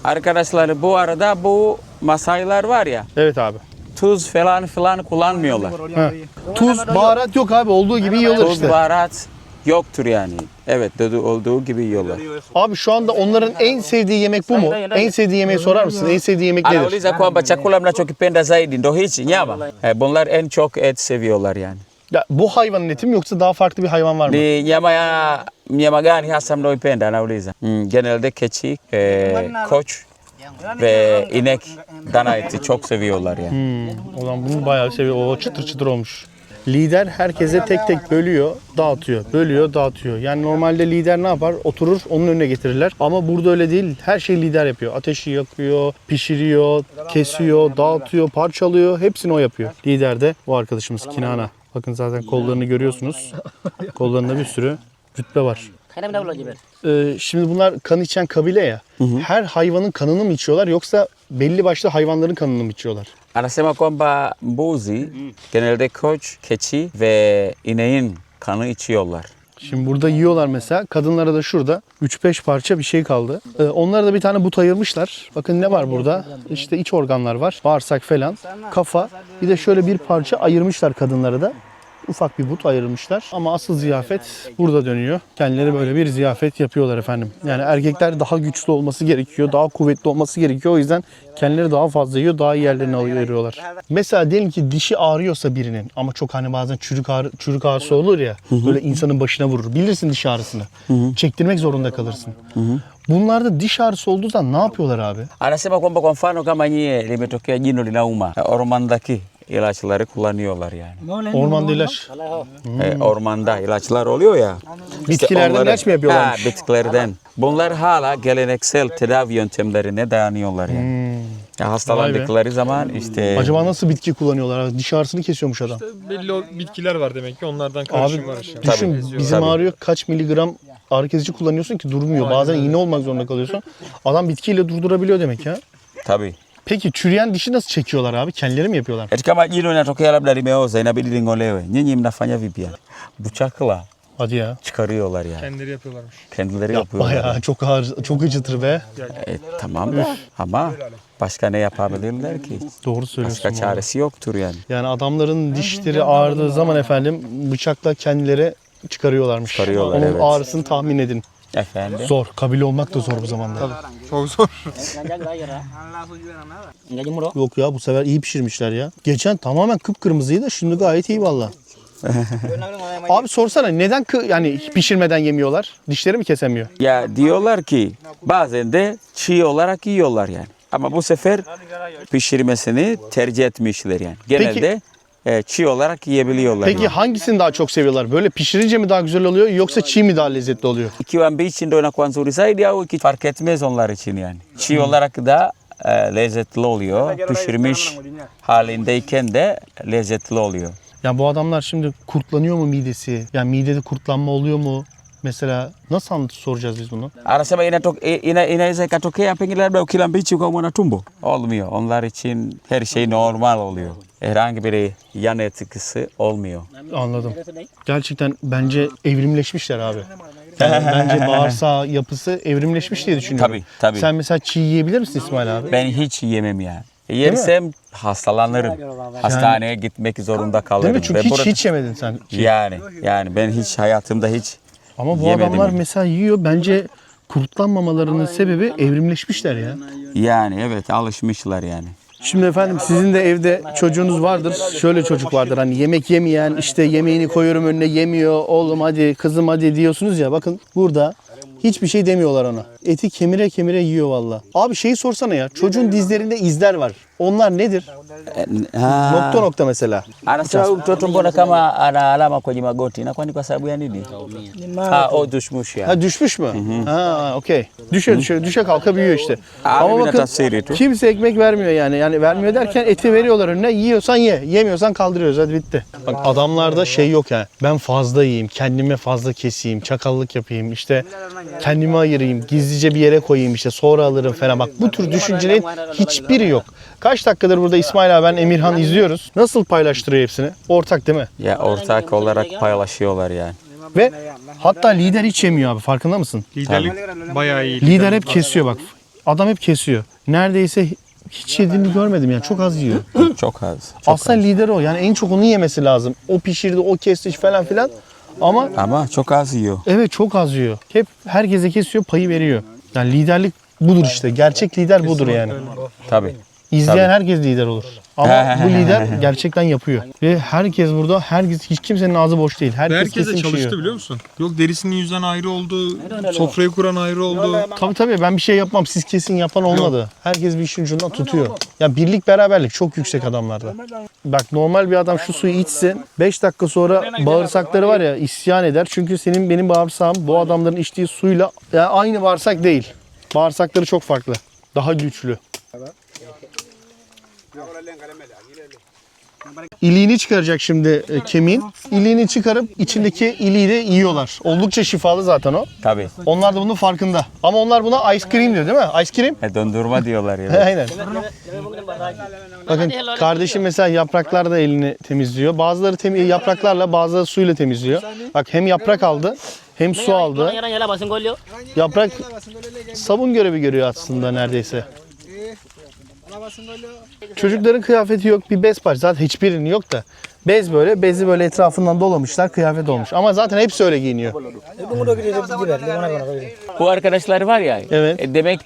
[SPEAKER 3] Arkadaşlar bu arada bu Masailer var ya
[SPEAKER 2] Evet abi.
[SPEAKER 3] tuz falan kullanmıyorlar.
[SPEAKER 2] Tuz, baharat yok abi. Olduğu gibi yiyorlar
[SPEAKER 3] Tuz,
[SPEAKER 2] işte.
[SPEAKER 3] baharat yoktur yani. Evet olduğu gibi yiyorlar.
[SPEAKER 2] Abi şu anda onların en sevdiği yemek bu mu? En sevdiği yemeği sorar mısın? En sevdiği yemek nedir?
[SPEAKER 3] Anauliza kwamba chakula mnachokipenda zaidi ndo hichi nyama. Bunlar en çok et seviyorlar yani.
[SPEAKER 2] Ya, bu hayvanın eti mi yoksa daha farklı bir hayvan var mı?
[SPEAKER 3] Ni nyama gani hasa mnaoipenda anauliza. Genelde keçi, koç ve inek dana eti çok seviyorlar yani.
[SPEAKER 2] O zaman bunu bayağı seviyor. O çıtır çıtır olmuş. Lider herkese tek tek bölüyor, dağıtıyor. Bölüyor, dağıtıyor. Yani normalde lider ne yapar? Oturur, onun önüne getirirler. Ama burada öyle değil. Her şeyi lider yapıyor. Ateşi yakıyor, pişiriyor, kesiyor, dağıtıyor, parçalıyor. Hepsini o yapıyor. Lider de bu arkadaşımız Kinana. Bakın zaten kollarını görüyorsunuz. Kollarında bir sürü rütbe var. Şimdi bunlar kan içen kabile ya. Her hayvanın kanını mı içiyorlar yoksa belli başlı hayvanların kanını mı içiyorlar?
[SPEAKER 3] Anasema kwamba mbuzi genelde koç, keçi ve ineğin kanı içiyorlar.
[SPEAKER 2] Şimdi burada yiyorlar mesela. Kadınlara da şurada 3-5 parça bir şey kaldı. Onlara da bir tane but ayırmışlar. Bakın ne var burada? İşte iç organlar var. Bağırsak falan. Kafa. Bir de şöyle bir parça ayırmışlar kadınlara da. Ufak bir but ayırmışlar. Ama asıl ziyafet burada dönüyor. Kendileri böyle bir ziyafet yapıyorlar efendim. Yani erkekler daha güçlü olması gerekiyor. Daha kuvvetli olması gerekiyor. O yüzden kendileri daha fazla yiyor. Daha iyi yerlerini ayırıyorlar. Mesela diyelim ki dişi ağrıyorsa birinin ama çok hani bazen çürük ağrısı olur ya. Böyle insanın başına vurur. Bilirsin diş ağrısını. Çektirmek zorunda kalırsın. Bunlarda diş ağrısı olduğu zaman ne yapıyorlar abi?
[SPEAKER 3] Anasema kwamba kwa mfano kama nyie limetokea jino linauma, ormandaki ilaçları kullanıyorlar yani.
[SPEAKER 2] Ormanda ilaç.
[SPEAKER 3] Ormanda ilaçlar oluyor ya.
[SPEAKER 2] Bitkilerden
[SPEAKER 3] onları-
[SPEAKER 2] ilaç mı yapıyorlarmış?
[SPEAKER 3] Ha, bitkilerden. Bunlar hala geleneksel tedavi yöntemlerine dayanıyorlar yani. Ya hastalandıkları zaman işte
[SPEAKER 2] Acaba nasıl bitki kullanıyorlar abi? Diş ağrısını kesiyormuş adam.
[SPEAKER 6] Belli o bitkiler var demek ki onlardan
[SPEAKER 2] Abi
[SPEAKER 6] karışım var işte.
[SPEAKER 2] düşün
[SPEAKER 3] Tabii,
[SPEAKER 2] bizim
[SPEAKER 3] tabii.
[SPEAKER 2] ağrıyor kaç miligram ağrı kesici kullanıyorsun ki durmuyor. Bazen iğne olmak zorunda kalıyorsun. Adam bitkiyle durdurabiliyor demek ya.
[SPEAKER 3] tabii.
[SPEAKER 2] Peki çürüyen dişi nasıl çekiyorlar abi? Kendileri mi yapıyorlar?
[SPEAKER 3] Eti kama jino linatokea labda limeoza inabidi ling'olewe. Nyinyi mnafanya vipi yani? Bıçakla
[SPEAKER 2] Hadi ya.
[SPEAKER 3] çıkarıyorlar yani.
[SPEAKER 6] Kendileri yapıyorlarmış.
[SPEAKER 3] Kendileri yapıyorlar.
[SPEAKER 2] Bayağı çok ağır, çok acıtır be.
[SPEAKER 3] Tamam da ama başka ne yapabilirler ki?
[SPEAKER 2] Doğru söylüyorsun.
[SPEAKER 3] Başka
[SPEAKER 2] vallahi.
[SPEAKER 3] çaresi yoktur yani.
[SPEAKER 2] Yani adamların dişleri ağrıdığı zaman efendim bıçakla kendileri çıkarıyorlarmış.
[SPEAKER 3] Çıkarıyorlar,
[SPEAKER 2] Onun
[SPEAKER 3] evet.
[SPEAKER 2] ağrısını tahmin edin.
[SPEAKER 3] Efendim?
[SPEAKER 2] Zor. Kabile olmak da zor bu zamanda.
[SPEAKER 6] Çok zor.
[SPEAKER 2] Yok ya bu sefer iyi pişirmişler ya. Geçen tamamen kıpkırmızıydı. Şimdi gayet iyi valla. Abi sorsana neden yani pişirmeden yemiyorlar? Dişleri mi kesemiyor?
[SPEAKER 3] Ya diyorlar ki bazen de çiğ olarak yiyorlar yani. Ama bu sefer pişirmesini tercih etmişler yani. Genelde çiğ olarak yiyebiliyorlar.
[SPEAKER 2] Peki hangisini daha çok seviyorlar? Böyle pişirince mi daha güzel oluyor yoksa çiğ mi daha lezzetli oluyor?
[SPEAKER 3] İkiwa mbichi ndo inakuwa nzuri zaidi au fark etmez onlar için yani. Çiğ olarak da lezzetli oluyor. Pişirmiş halindeyken de lezzetli oluyor.
[SPEAKER 2] Ya bu adamlar şimdi kurtlanıyor mu midesi? Yani midede kurtlanma oluyor mu? Mesela nasıl soracağız biz bunu?
[SPEAKER 3] Anasema inaweza ikatokea pengine labda ukila mbichi ukaumwa na tumbo. Olmuyor. Onlar için her şey normal oluyor. Herhangi bir yan etkisi olmuyor.
[SPEAKER 2] Anladım. Gerçekten bence evrimleşmişler abi. Yani bence bağırsağı yapısı evrimleşmiş diye düşünüyorum.
[SPEAKER 3] Tabii, tabii.
[SPEAKER 2] Sen mesela çiğ yiyebilir misin İsmail abi?
[SPEAKER 3] Ben hiç yemem yani. Yersem hastalanırım. Hastaneye gitmek zorunda kalırım.
[SPEAKER 2] Değil mi? Çünkü
[SPEAKER 3] Ve
[SPEAKER 2] hiç
[SPEAKER 3] burada-
[SPEAKER 2] hiç yemedin sen.
[SPEAKER 3] Yani ben hiç hayatımda hiç
[SPEAKER 2] Ama bu
[SPEAKER 3] yemedim
[SPEAKER 2] adamlar
[SPEAKER 3] yani.
[SPEAKER 2] mesela yiyor. Bence kurtlanmamalarının sebebi evrimleşmişler ya.
[SPEAKER 3] Yani evet alışmışlar yani.
[SPEAKER 2] Şimdi efendim sizin de evde çocuğunuz vardır. Şöyle çocuk vardır hani yemek yemeyen işte yemeğini koyuyorum önüne yemiyor. Oğlum hadi kızım hadi diyorsunuz ya bakın burada hiçbir şey demiyorlar ona. eti kemire kemire yiyor valla. Abi şeyi sorsana ya. Çocuğun dizlerinde izler var. Onlar nedir? Nokta nokta mesela.
[SPEAKER 3] Anasema mtoto mbona kama ana alama kwenye magoti, inakuwa ni kwa sababu ya nini? O düşmüş ya.
[SPEAKER 2] Ha düşmüş mü? Ha okey. Düşe kalka büyüyor işte.
[SPEAKER 3] Abi
[SPEAKER 2] Ama
[SPEAKER 3] bir de
[SPEAKER 2] bakın
[SPEAKER 3] tafsiri tu.
[SPEAKER 2] kimse ekmek vermiyor yani. Yani vermiyor derken eti veriyorlar önüne. Yiyorsan ye. Yemiyorsan kaldırıyoruz. Hadi bitti. Bak adamlarda şey yok ya. Ben fazla yiyeyim. Kendime fazla keseyim. Çakallık yapayım. İşte kendimi ayırayım. Gizlice bir yere koyayım işte. Sonra alırım falan. Bak bu tür düşüncelerin hiçbiri yok. Kaç dakikadır burada İsmail abi ben Emirhan izliyoruz. Nasıl paylaştırıyor hepsini? Ortak değil mi?
[SPEAKER 3] Ya ortak olarak paylaşıyorlar yani.
[SPEAKER 2] Ve hatta lider hiç yemiyor abi. Farkında mısın?
[SPEAKER 6] Liderlik bayağı iyi.
[SPEAKER 2] Lider hep kesiyor bak. Adam hep kesiyor. Neredeyse hiç yediğini görmedim yani. Çok az yiyor.
[SPEAKER 3] Çok az.
[SPEAKER 2] Aslında lider o. Yani en çok onu yemesi lazım. O pişirdi, o kesti falan filan.
[SPEAKER 3] Ama çok az yiyor.
[SPEAKER 2] Evet çok az yiyor. Hep herkese kesiyor, payı veriyor. Yani liderlik budur işte. Gerçek lider budur yani.
[SPEAKER 3] Tabii.
[SPEAKER 2] İzleyen
[SPEAKER 3] Tabii.
[SPEAKER 2] herkes lider olur. Ama bu lider gerçekten yapıyor. Ve herkes burada, hiç kimsenin ağzı boş değil. Herkes
[SPEAKER 6] Herkese
[SPEAKER 2] kesin
[SPEAKER 6] çalıştı
[SPEAKER 2] yiyor.
[SPEAKER 6] biliyor musun? Yok derisinin yüzden ayrı oldu. Sofrayı kuran ayrı oldu.
[SPEAKER 2] Tabii ben bir şey yapmam. Siz kesin yapan olmadı. Herkes bir işin ucundan tutuyor. Ya birlik beraberlik çok yüksek adamlarda. Bak normal bir adam şu suyu içsin. 5 dakika sonra bağırsakları var ya isyan eder. Çünkü senin benim bağırsağım bu adamların içtiği suyla yani aynı bağırsak değil. Bağırsakları çok farklı. Daha güçlü. İliğini çıkaracak şimdi kemiğin. İliğini çıkarıp içindeki iliği de yiyorlar. Oldukça şifalı zaten o.
[SPEAKER 3] Tabii.
[SPEAKER 2] Onlar da bunun farkında. Ama onlar buna ice cream diyor değil mi? Ice cream.
[SPEAKER 3] Dondurma diyorlar ya.
[SPEAKER 2] Aynen. Bakın kardeşim mesela yapraklarla elini temizliyor. Bazıları yapraklarla bazıları suyla temizliyor. Bak hem yaprak aldı hem su aldı. Yaprak sabun görevi görüyor aslında neredeyse. Çocukların kıyafeti yok, bir bez var. Zaten hiçbirinin yok da. Bezi böyle etrafından dolamışlar, kıyafet olmuş. Ama zaten hepsi öyle giyiniyor.
[SPEAKER 3] Bu arkadaşlar var ya.
[SPEAKER 2] Evet.
[SPEAKER 3] Demek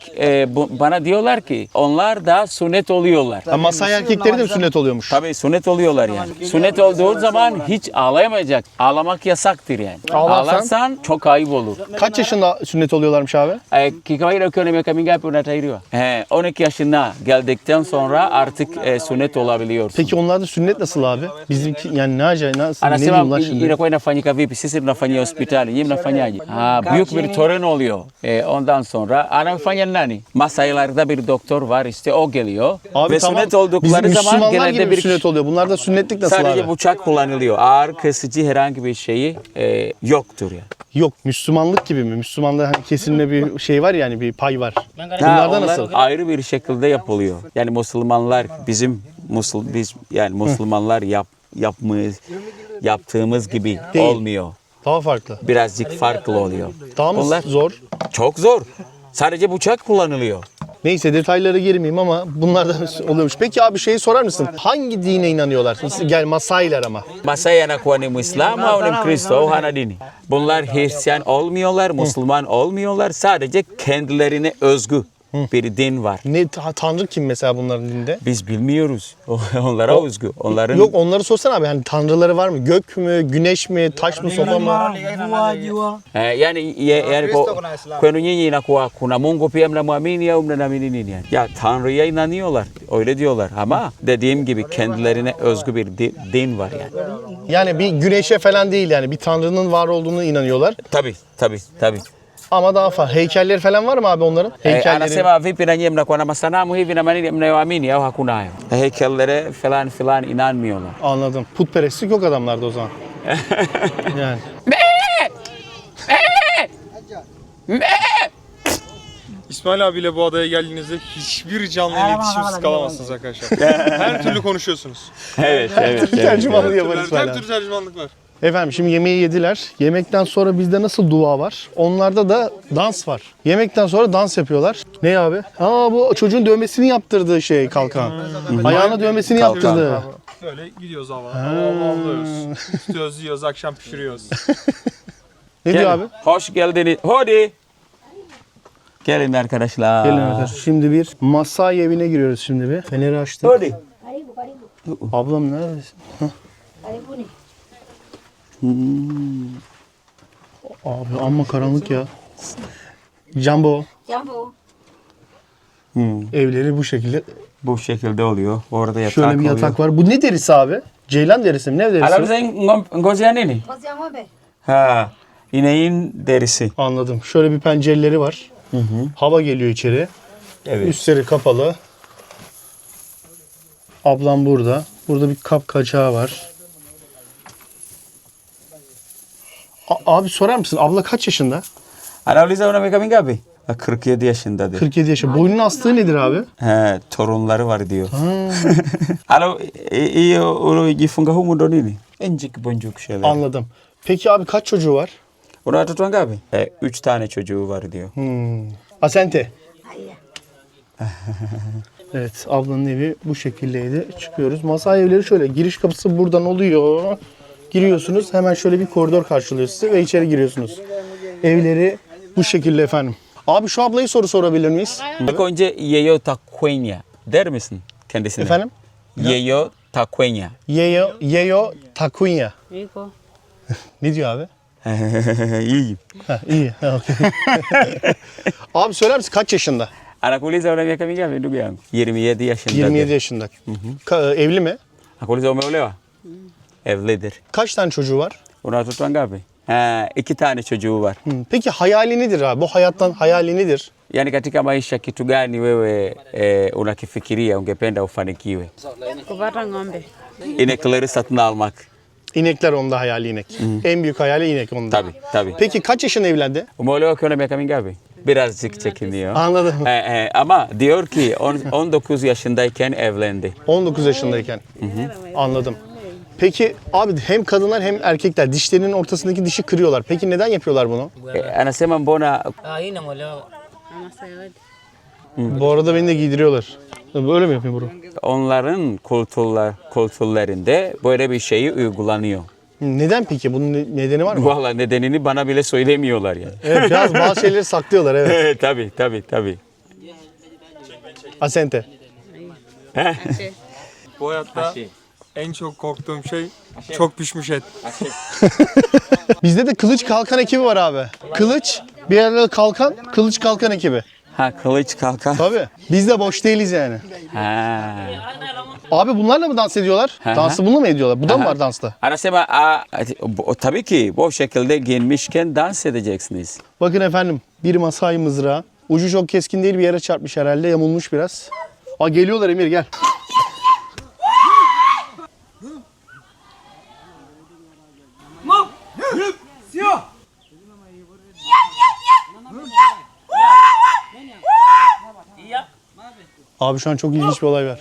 [SPEAKER 3] bana diyorlar ki onlar da sünnet oluyorlar.
[SPEAKER 2] Ha, Masai erkekleri de mi sünnet oluyormuş?
[SPEAKER 3] Tabii sünnet oluyorlar yani. Sünnet olduğu zaman hiç ağlayamayacak. Ağlamak yasaktır yani. Ağlarsan çok ayıp olur.
[SPEAKER 2] Kaç yaşında sünnet oluyorlarmış abi?
[SPEAKER 3] Kikawaida ukiwa na miaka mingapi unatahiriwa? 12 yaşına geldikten sonra artık sünnet olabiliyorsun.
[SPEAKER 2] Peki onlarda sünnet nasıl abi? Bizimki yani ne acayip, nasıl, ne
[SPEAKER 3] Anasema
[SPEAKER 2] diyorlar şimdi?
[SPEAKER 3] inakuwa inafanyika vipi? Sisi tunafanyia hospitali, nyinyi mnafanyaje? Büyük bir tören oluyor. Ondan sonra anafanya nani? Masailarda bir doktor var işte o geliyor.
[SPEAKER 2] Abi
[SPEAKER 3] ve
[SPEAKER 2] tamam,
[SPEAKER 3] sünnet oldukları
[SPEAKER 2] bizim
[SPEAKER 3] zaman
[SPEAKER 2] Müslümanlar
[SPEAKER 3] genelde
[SPEAKER 2] gibi
[SPEAKER 3] bir
[SPEAKER 2] sünnet oluyor. Bunlarda sünnetlik nasıl
[SPEAKER 3] sadece
[SPEAKER 2] abi?
[SPEAKER 3] bıçak kullanılıyor. Ağır kesici herhangi bir şeyi yoktur ya.
[SPEAKER 2] Yok, Müslümanlık gibi mi? Müslümanda hani kesilme bir şey var yani bir pay var.
[SPEAKER 3] Ha,
[SPEAKER 2] Bunlarda
[SPEAKER 3] onlar
[SPEAKER 2] nasıl?
[SPEAKER 3] ayrı bir şekilde yapılıyor. Yani Müslümanlar biz yani Müslümanlar yaptığımız gibi
[SPEAKER 2] Değil.
[SPEAKER 3] olmuyor.
[SPEAKER 2] Daha farklı.
[SPEAKER 3] Birazcık farklı oluyor.
[SPEAKER 2] Daha mı
[SPEAKER 3] Bunlar
[SPEAKER 2] zor?
[SPEAKER 3] çok zor. Sadece bıçak kullanılıyor.
[SPEAKER 2] Neyse detaylara girmeyeyim ama bunlar da oluyormuş. Peki abi şeyi sorar mısın? Hangi dine inanıyorlar? Gel Masailer ama.
[SPEAKER 3] Masai anakuwa ni Muislamu au ni Mkristo au hana dini. Bunlar Hristiyan olmuyorlar, Müslüman olmuyorlar. Sadece kendilerine özgü bir din var.
[SPEAKER 2] Tanrı kim mesela bunların dinde?
[SPEAKER 3] Biz bilmiyoruz. Onlara özgü. Onların
[SPEAKER 2] Yok onları sorsana abi. Hani tanrıları var mı? Gök mü? Güneş mi? Taş mı? Sopa mı?
[SPEAKER 3] yani kwenu nyinyi inakuwa kuna Mungu pia mnamwamini au mnaamini nini yani? Ya Tanrı'ya inanıyorlar. Öyle diyorlar ama dediğim gibi kendilerine özgü bir din var yani.
[SPEAKER 2] Yani bir güneşe falan değil yani. Bir tanrının var olduğunu inanıyorlar.
[SPEAKER 3] Tabii.
[SPEAKER 2] Ama daha farklı. Heykelleri falan var mı abi onların? Heykelleri.
[SPEAKER 3] Anasema vipi na nyinyi mnakuwa na masanamu hivi na manini mnayoamini au hakuna hayo? Heykellere falan inanmıyorlar.
[SPEAKER 2] Anladım. Putperestlik yok adamlarda o zaman. Yani.
[SPEAKER 6] İsmail abiyle bu adaya geldiğinizde hiçbir canlı iletişimsiz kalamazsınız arkadaşlar. Her türlü konuşuyorsunuz.
[SPEAKER 3] Evet.
[SPEAKER 2] Tercümanlık yaparız
[SPEAKER 6] Her
[SPEAKER 2] falan.
[SPEAKER 6] türlü tercümanlık var.
[SPEAKER 2] Efendim şimdi yemeği yediler. Yemekten sonra bizde nasıl dua var? Onlarda da dans var. Yemekten sonra dans yapıyorlar. Ne abi? Bu çocuğun dövmesini yaptırdığı şey kalkan. Ayağına dövmesini
[SPEAKER 3] Kalkan.
[SPEAKER 2] yaptırdı.
[SPEAKER 6] Böyle gidiyoruz avlıyoruz. Tutuyoruz, yiyoruz, akşam pişiriyoruz.
[SPEAKER 2] Ne diyor abi?
[SPEAKER 3] Hoş geldiniz. Hadi. Gelin arkadaşlar.
[SPEAKER 2] Gelin arkadaşlar. Şimdi bir Masai evine giriyoruz şimdi bir. Feneri açtık.
[SPEAKER 3] Hadi.
[SPEAKER 2] Ablam neredesin?
[SPEAKER 7] Karibuni.
[SPEAKER 2] Abi amma karanlık ya. Jumbo.
[SPEAKER 7] Jambu.
[SPEAKER 2] Evleri bu şekilde.
[SPEAKER 3] Bu şekilde oluyor. Orada yatak
[SPEAKER 2] Şöyle bir yatak var. Bu ne derisi abi? Ceylan derisi mi? Ne derisi?
[SPEAKER 3] Ala bize ngozi ya nini?
[SPEAKER 7] Ngozi ya ng'ombe.
[SPEAKER 3] Ha, ineğin derisi.
[SPEAKER 2] Anladım. Şöyle bir pencereleri var. Hava geliyor içeri.
[SPEAKER 3] Evet.
[SPEAKER 2] Üstleri kapalı. Ablam burada. Burada bir kap kaçağı var. Abi sorar mısın? Abla kaç yaşında?
[SPEAKER 3] Anauliza unameka mingapi? 47 yaşındadır.
[SPEAKER 2] 47 yaşında. Boynun astığı nedir abi?
[SPEAKER 3] He, torunları var diyor. Alo, iyo ulojifunga humu ndo nini? Encik boncuk şeyler.
[SPEAKER 2] Anladım. Peki abi kaç çocuğu var?
[SPEAKER 3] Una watoto wangapi? 3 tane çocuğu var diyor.
[SPEAKER 2] Asente.
[SPEAKER 7] Haya.
[SPEAKER 2] Evet, ablanın evi bu şekildeydi. Çıkıyoruz. Masai evleri şöyle. Giriş kapısı buradan oluyor. Giriyorsunuz. Hemen şöyle bir koridor karşılıyor sizi ve içeri giriyorsunuz. Evleri bu şekilde efendim. Abi şu ablayı soru sorabilir miyiz?
[SPEAKER 3] İlk önce Yeyo Takwenya der misin kendisine?
[SPEAKER 2] Efendim?
[SPEAKER 3] Yeyo Takwenya.
[SPEAKER 2] Yeyo Takunya.
[SPEAKER 5] Iko.
[SPEAKER 2] Ne diyor abi?
[SPEAKER 3] İyiyim.
[SPEAKER 2] Ha, iyi. Ha, okey. Abi söyler misin kaç yaşında?
[SPEAKER 3] Anakuuliza una miaka mingapi ndugu yangu? 27 yaşındadır.
[SPEAKER 2] 27 yaşında. Evli mi?
[SPEAKER 3] Anakuuliza umeolewa? Evlidir.
[SPEAKER 2] Kaç tane çocuğu var?
[SPEAKER 3] Una watoto wangapi? 2 tane çocuğu var.
[SPEAKER 2] Peki hayali nedir abi? Bu hayattan hayali nedir?
[SPEAKER 3] Yaani katika maisha kitu gani wewe unakifikiria ungependa ufanikiwe?
[SPEAKER 7] Kupata ng'ombe.
[SPEAKER 3] İnekleri satın almak.
[SPEAKER 2] İnekler onda hayali inek. En büyük hayali inek onda.
[SPEAKER 3] Tabii.
[SPEAKER 2] Peki kaç yaşında evlendi?
[SPEAKER 3] Umeolewa ukiwa na miaka mingapi? Birazcık çekiniyor.
[SPEAKER 2] Anladım.
[SPEAKER 3] Ama diyor ki 19 yaşındayken evlendi.
[SPEAKER 2] 19 yaşındayken. Anladım. Peki abi hem kadınlar hem erkekler dişlerinin ortasındaki dişi kırıyorlar. Peki neden yapıyorlar bunu?
[SPEAKER 3] Anasema mbona
[SPEAKER 5] Hii inamolewa.
[SPEAKER 2] Bu arada beni de giydiriyorlar. Böyle mi yapayım bunu?
[SPEAKER 3] onların kültürlerinde böyle bir şeyi uygulanıyor.
[SPEAKER 2] Neden peki? Bunun nedeni var mı?
[SPEAKER 3] Valla nedenini bana bile söylemiyorlar yani.
[SPEAKER 2] Evet, biraz bazı şeyleri saklıyorlar evet.
[SPEAKER 3] Tabii.
[SPEAKER 2] Asente.
[SPEAKER 6] Bu hayatta en çok korktuğum şey çok pişmiş et.
[SPEAKER 2] Bizde de kılıç kalkan ekibi var abi. Kılıç, bir yerlerde kalkan, kılıç kalkan ekibi.
[SPEAKER 3] Ha, kılıç kalkan.
[SPEAKER 2] Tabii. Biz de boş değiliz yani.
[SPEAKER 3] Ha.
[SPEAKER 2] Abi bunlarla mı dans ediyorlar?
[SPEAKER 3] Hı hı.
[SPEAKER 2] Dansı bununla mı ediyorlar? Bu da mı var dansta?
[SPEAKER 3] Anasema tabii ki bu şekilde giyinmişken dans edeceksiniz.
[SPEAKER 2] Bakın efendim bir Masai mızrağı. Ucu çok keskin değil bir yere çarpmış herhalde. Yamulmuş biraz. Aa geliyorlar Emir gel. Abi şu an çok ilginç bir olay var.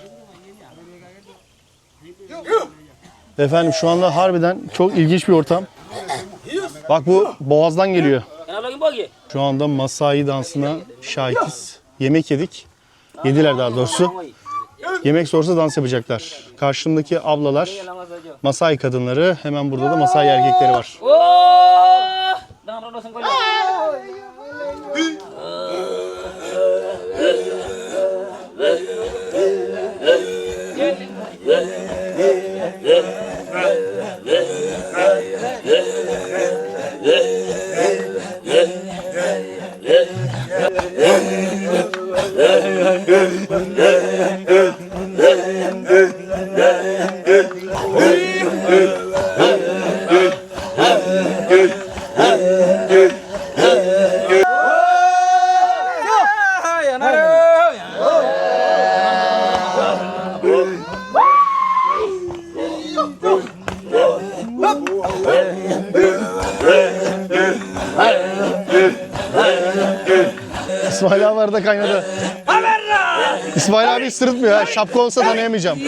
[SPEAKER 2] Efendim şu anda harbiden çok ilginç bir ortam. Bak bu boğazdan geliyor. Şu anda Masai dansına şahitiz. Yemek yedik. Yediler daha doğrusu. Yemek sonrası dans yapacaklar. Karşımdaki ablalar Masai kadınları. Hemen burada da Masai erkekleri var. İsmail abi arada kaynadı. İsmail abi sırıtmıyor ha. Şapka olsa tanıyamayacağım.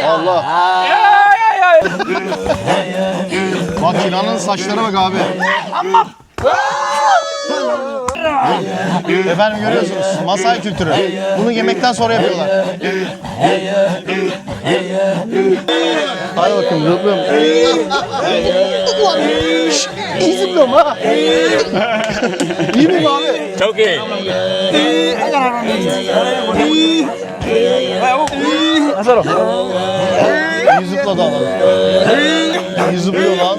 [SPEAKER 2] Allah. Bak Kinan'ın saçlarına bak abi. Efendim görüyorsunuz Masai kültürü. Bunu yemekten sonra yapıyorlar. Hadi bakın zıplıyorum. İyi zıplıyorum ha. İyi miyim abi?
[SPEAKER 3] Çok iyi.
[SPEAKER 2] Hazır ol. İyi zıpladı ama. İyi zıplıyor lan.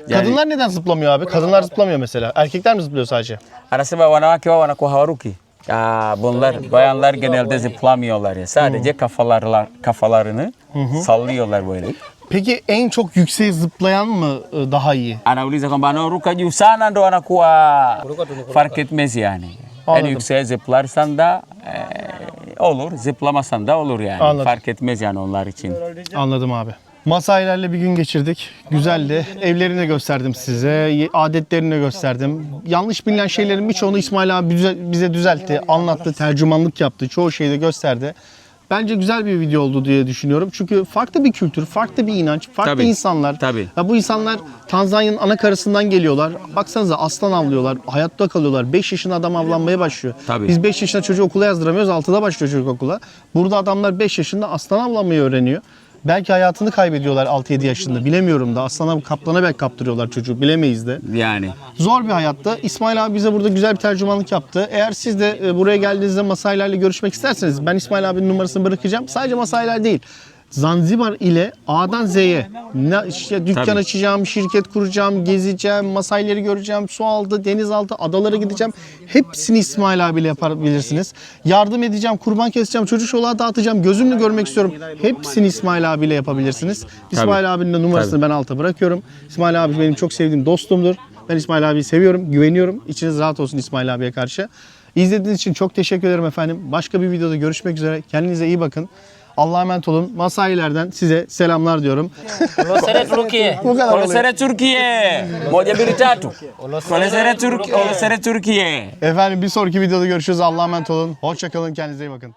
[SPEAKER 2] Kadınlar neden zıplamıyor abi? Kadınlar zıplamıyor mesela. Erkekler mi zıplıyor sadece?
[SPEAKER 3] Anasema wanawake wao wanakuwa hawaruki. Ya bunlar bayanlar genelde zıplamıyorlar ya. Sadece kafalarını sallıyorlar böyle.
[SPEAKER 2] Peki en çok yükseğe zıplayan mı daha iyi?
[SPEAKER 3] Anauliza kwamba anaoruka juu sana ndo anakuwa fark etmez yani.
[SPEAKER 2] Anladım.
[SPEAKER 3] En yükseğe zıplarsan da olur, zıplamasan da olur yani.
[SPEAKER 2] Anladım.
[SPEAKER 3] Fark etmez yani onlar için.
[SPEAKER 2] Anladım abi. Masailerle bir gün geçirdik. Güzeldi. Evlerini gösterdim size. Adetlerini gösterdim. Yanlış bilinen şeylerin birçoğunu İsmail abi bize düzeltti. Anlattı, tercümanlık yaptı. Çoğu şeyi de gösterdi. Bence güzel bir video oldu diye düşünüyorum. Çünkü farklı bir kültür, farklı bir inanç, farklı
[SPEAKER 3] Tabii,
[SPEAKER 2] insanlar.
[SPEAKER 3] tabii.
[SPEAKER 2] Ya bu insanlar Tanzanya'nın ana karasından geliyorlar. Baksanıza aslan avlıyorlar, hayatta kalıyorlar. 5 yaşında adam avlanmaya başlıyor.
[SPEAKER 3] Tabii.
[SPEAKER 2] Biz 5 yaşında çocuğu okula yazdıramıyoruz, 6'da başlıyor çocuk okula. Burada adamlar 5 yaşında aslan avlanmayı öğreniyor. Belki hayatını kaybediyorlar 6-7 yaşında. Bilemiyorum da aslana kaplana belki kaptırıyorlar çocuğu. Bilemeyiz de.
[SPEAKER 3] Yani.
[SPEAKER 2] Zor bir hayatta. İsmail abi bize burada güzel bir tercümanlık yaptı. Eğer siz de buraya geldiğinizde Masailerle görüşmek isterseniz ben İsmail abinin numarasını bırakacağım. Sadece Masailer değil. Zanzibar ile A'dan Z'ye işte dükkan
[SPEAKER 3] Tabii.
[SPEAKER 2] açacağım, şirket kuracağım, gezeceğim, Masaileri göreceğim, su altı, deniz altı, adalara gideceğim. Hepsini İsmail abiyle yapabilirsiniz. Yardım edeceğim, kurban keseceğim, çocuk çoluğa dağıtacağım, gözümle görmek istiyorum. Hepsini İsmail abiyle yapabilirsiniz. İsmail abinin de numarasını ben alta bırakıyorum. İsmail abi benim çok sevdiğim dostumdur. Ben İsmail abiyi seviyorum, güveniyorum. İçiniz rahat olsun İsmail abiye karşı. İzlediğiniz için çok teşekkür ederim efendim. Başka bir videoda görüşmek üzere. Kendinize iyi bakın. Allah'a emanet olun. Masailerden size selamlar diyorum.
[SPEAKER 5] Olosere Turkiye.
[SPEAKER 2] Bu kadar oluyor.
[SPEAKER 3] Olosere Türkiye. Moja mbili tatu. Olosere Türkiye.
[SPEAKER 2] Efendim bir sonraki videoda görüşürüz. Allah'a emanet olun. Hoşça kalın. Kendinize iyi bakın.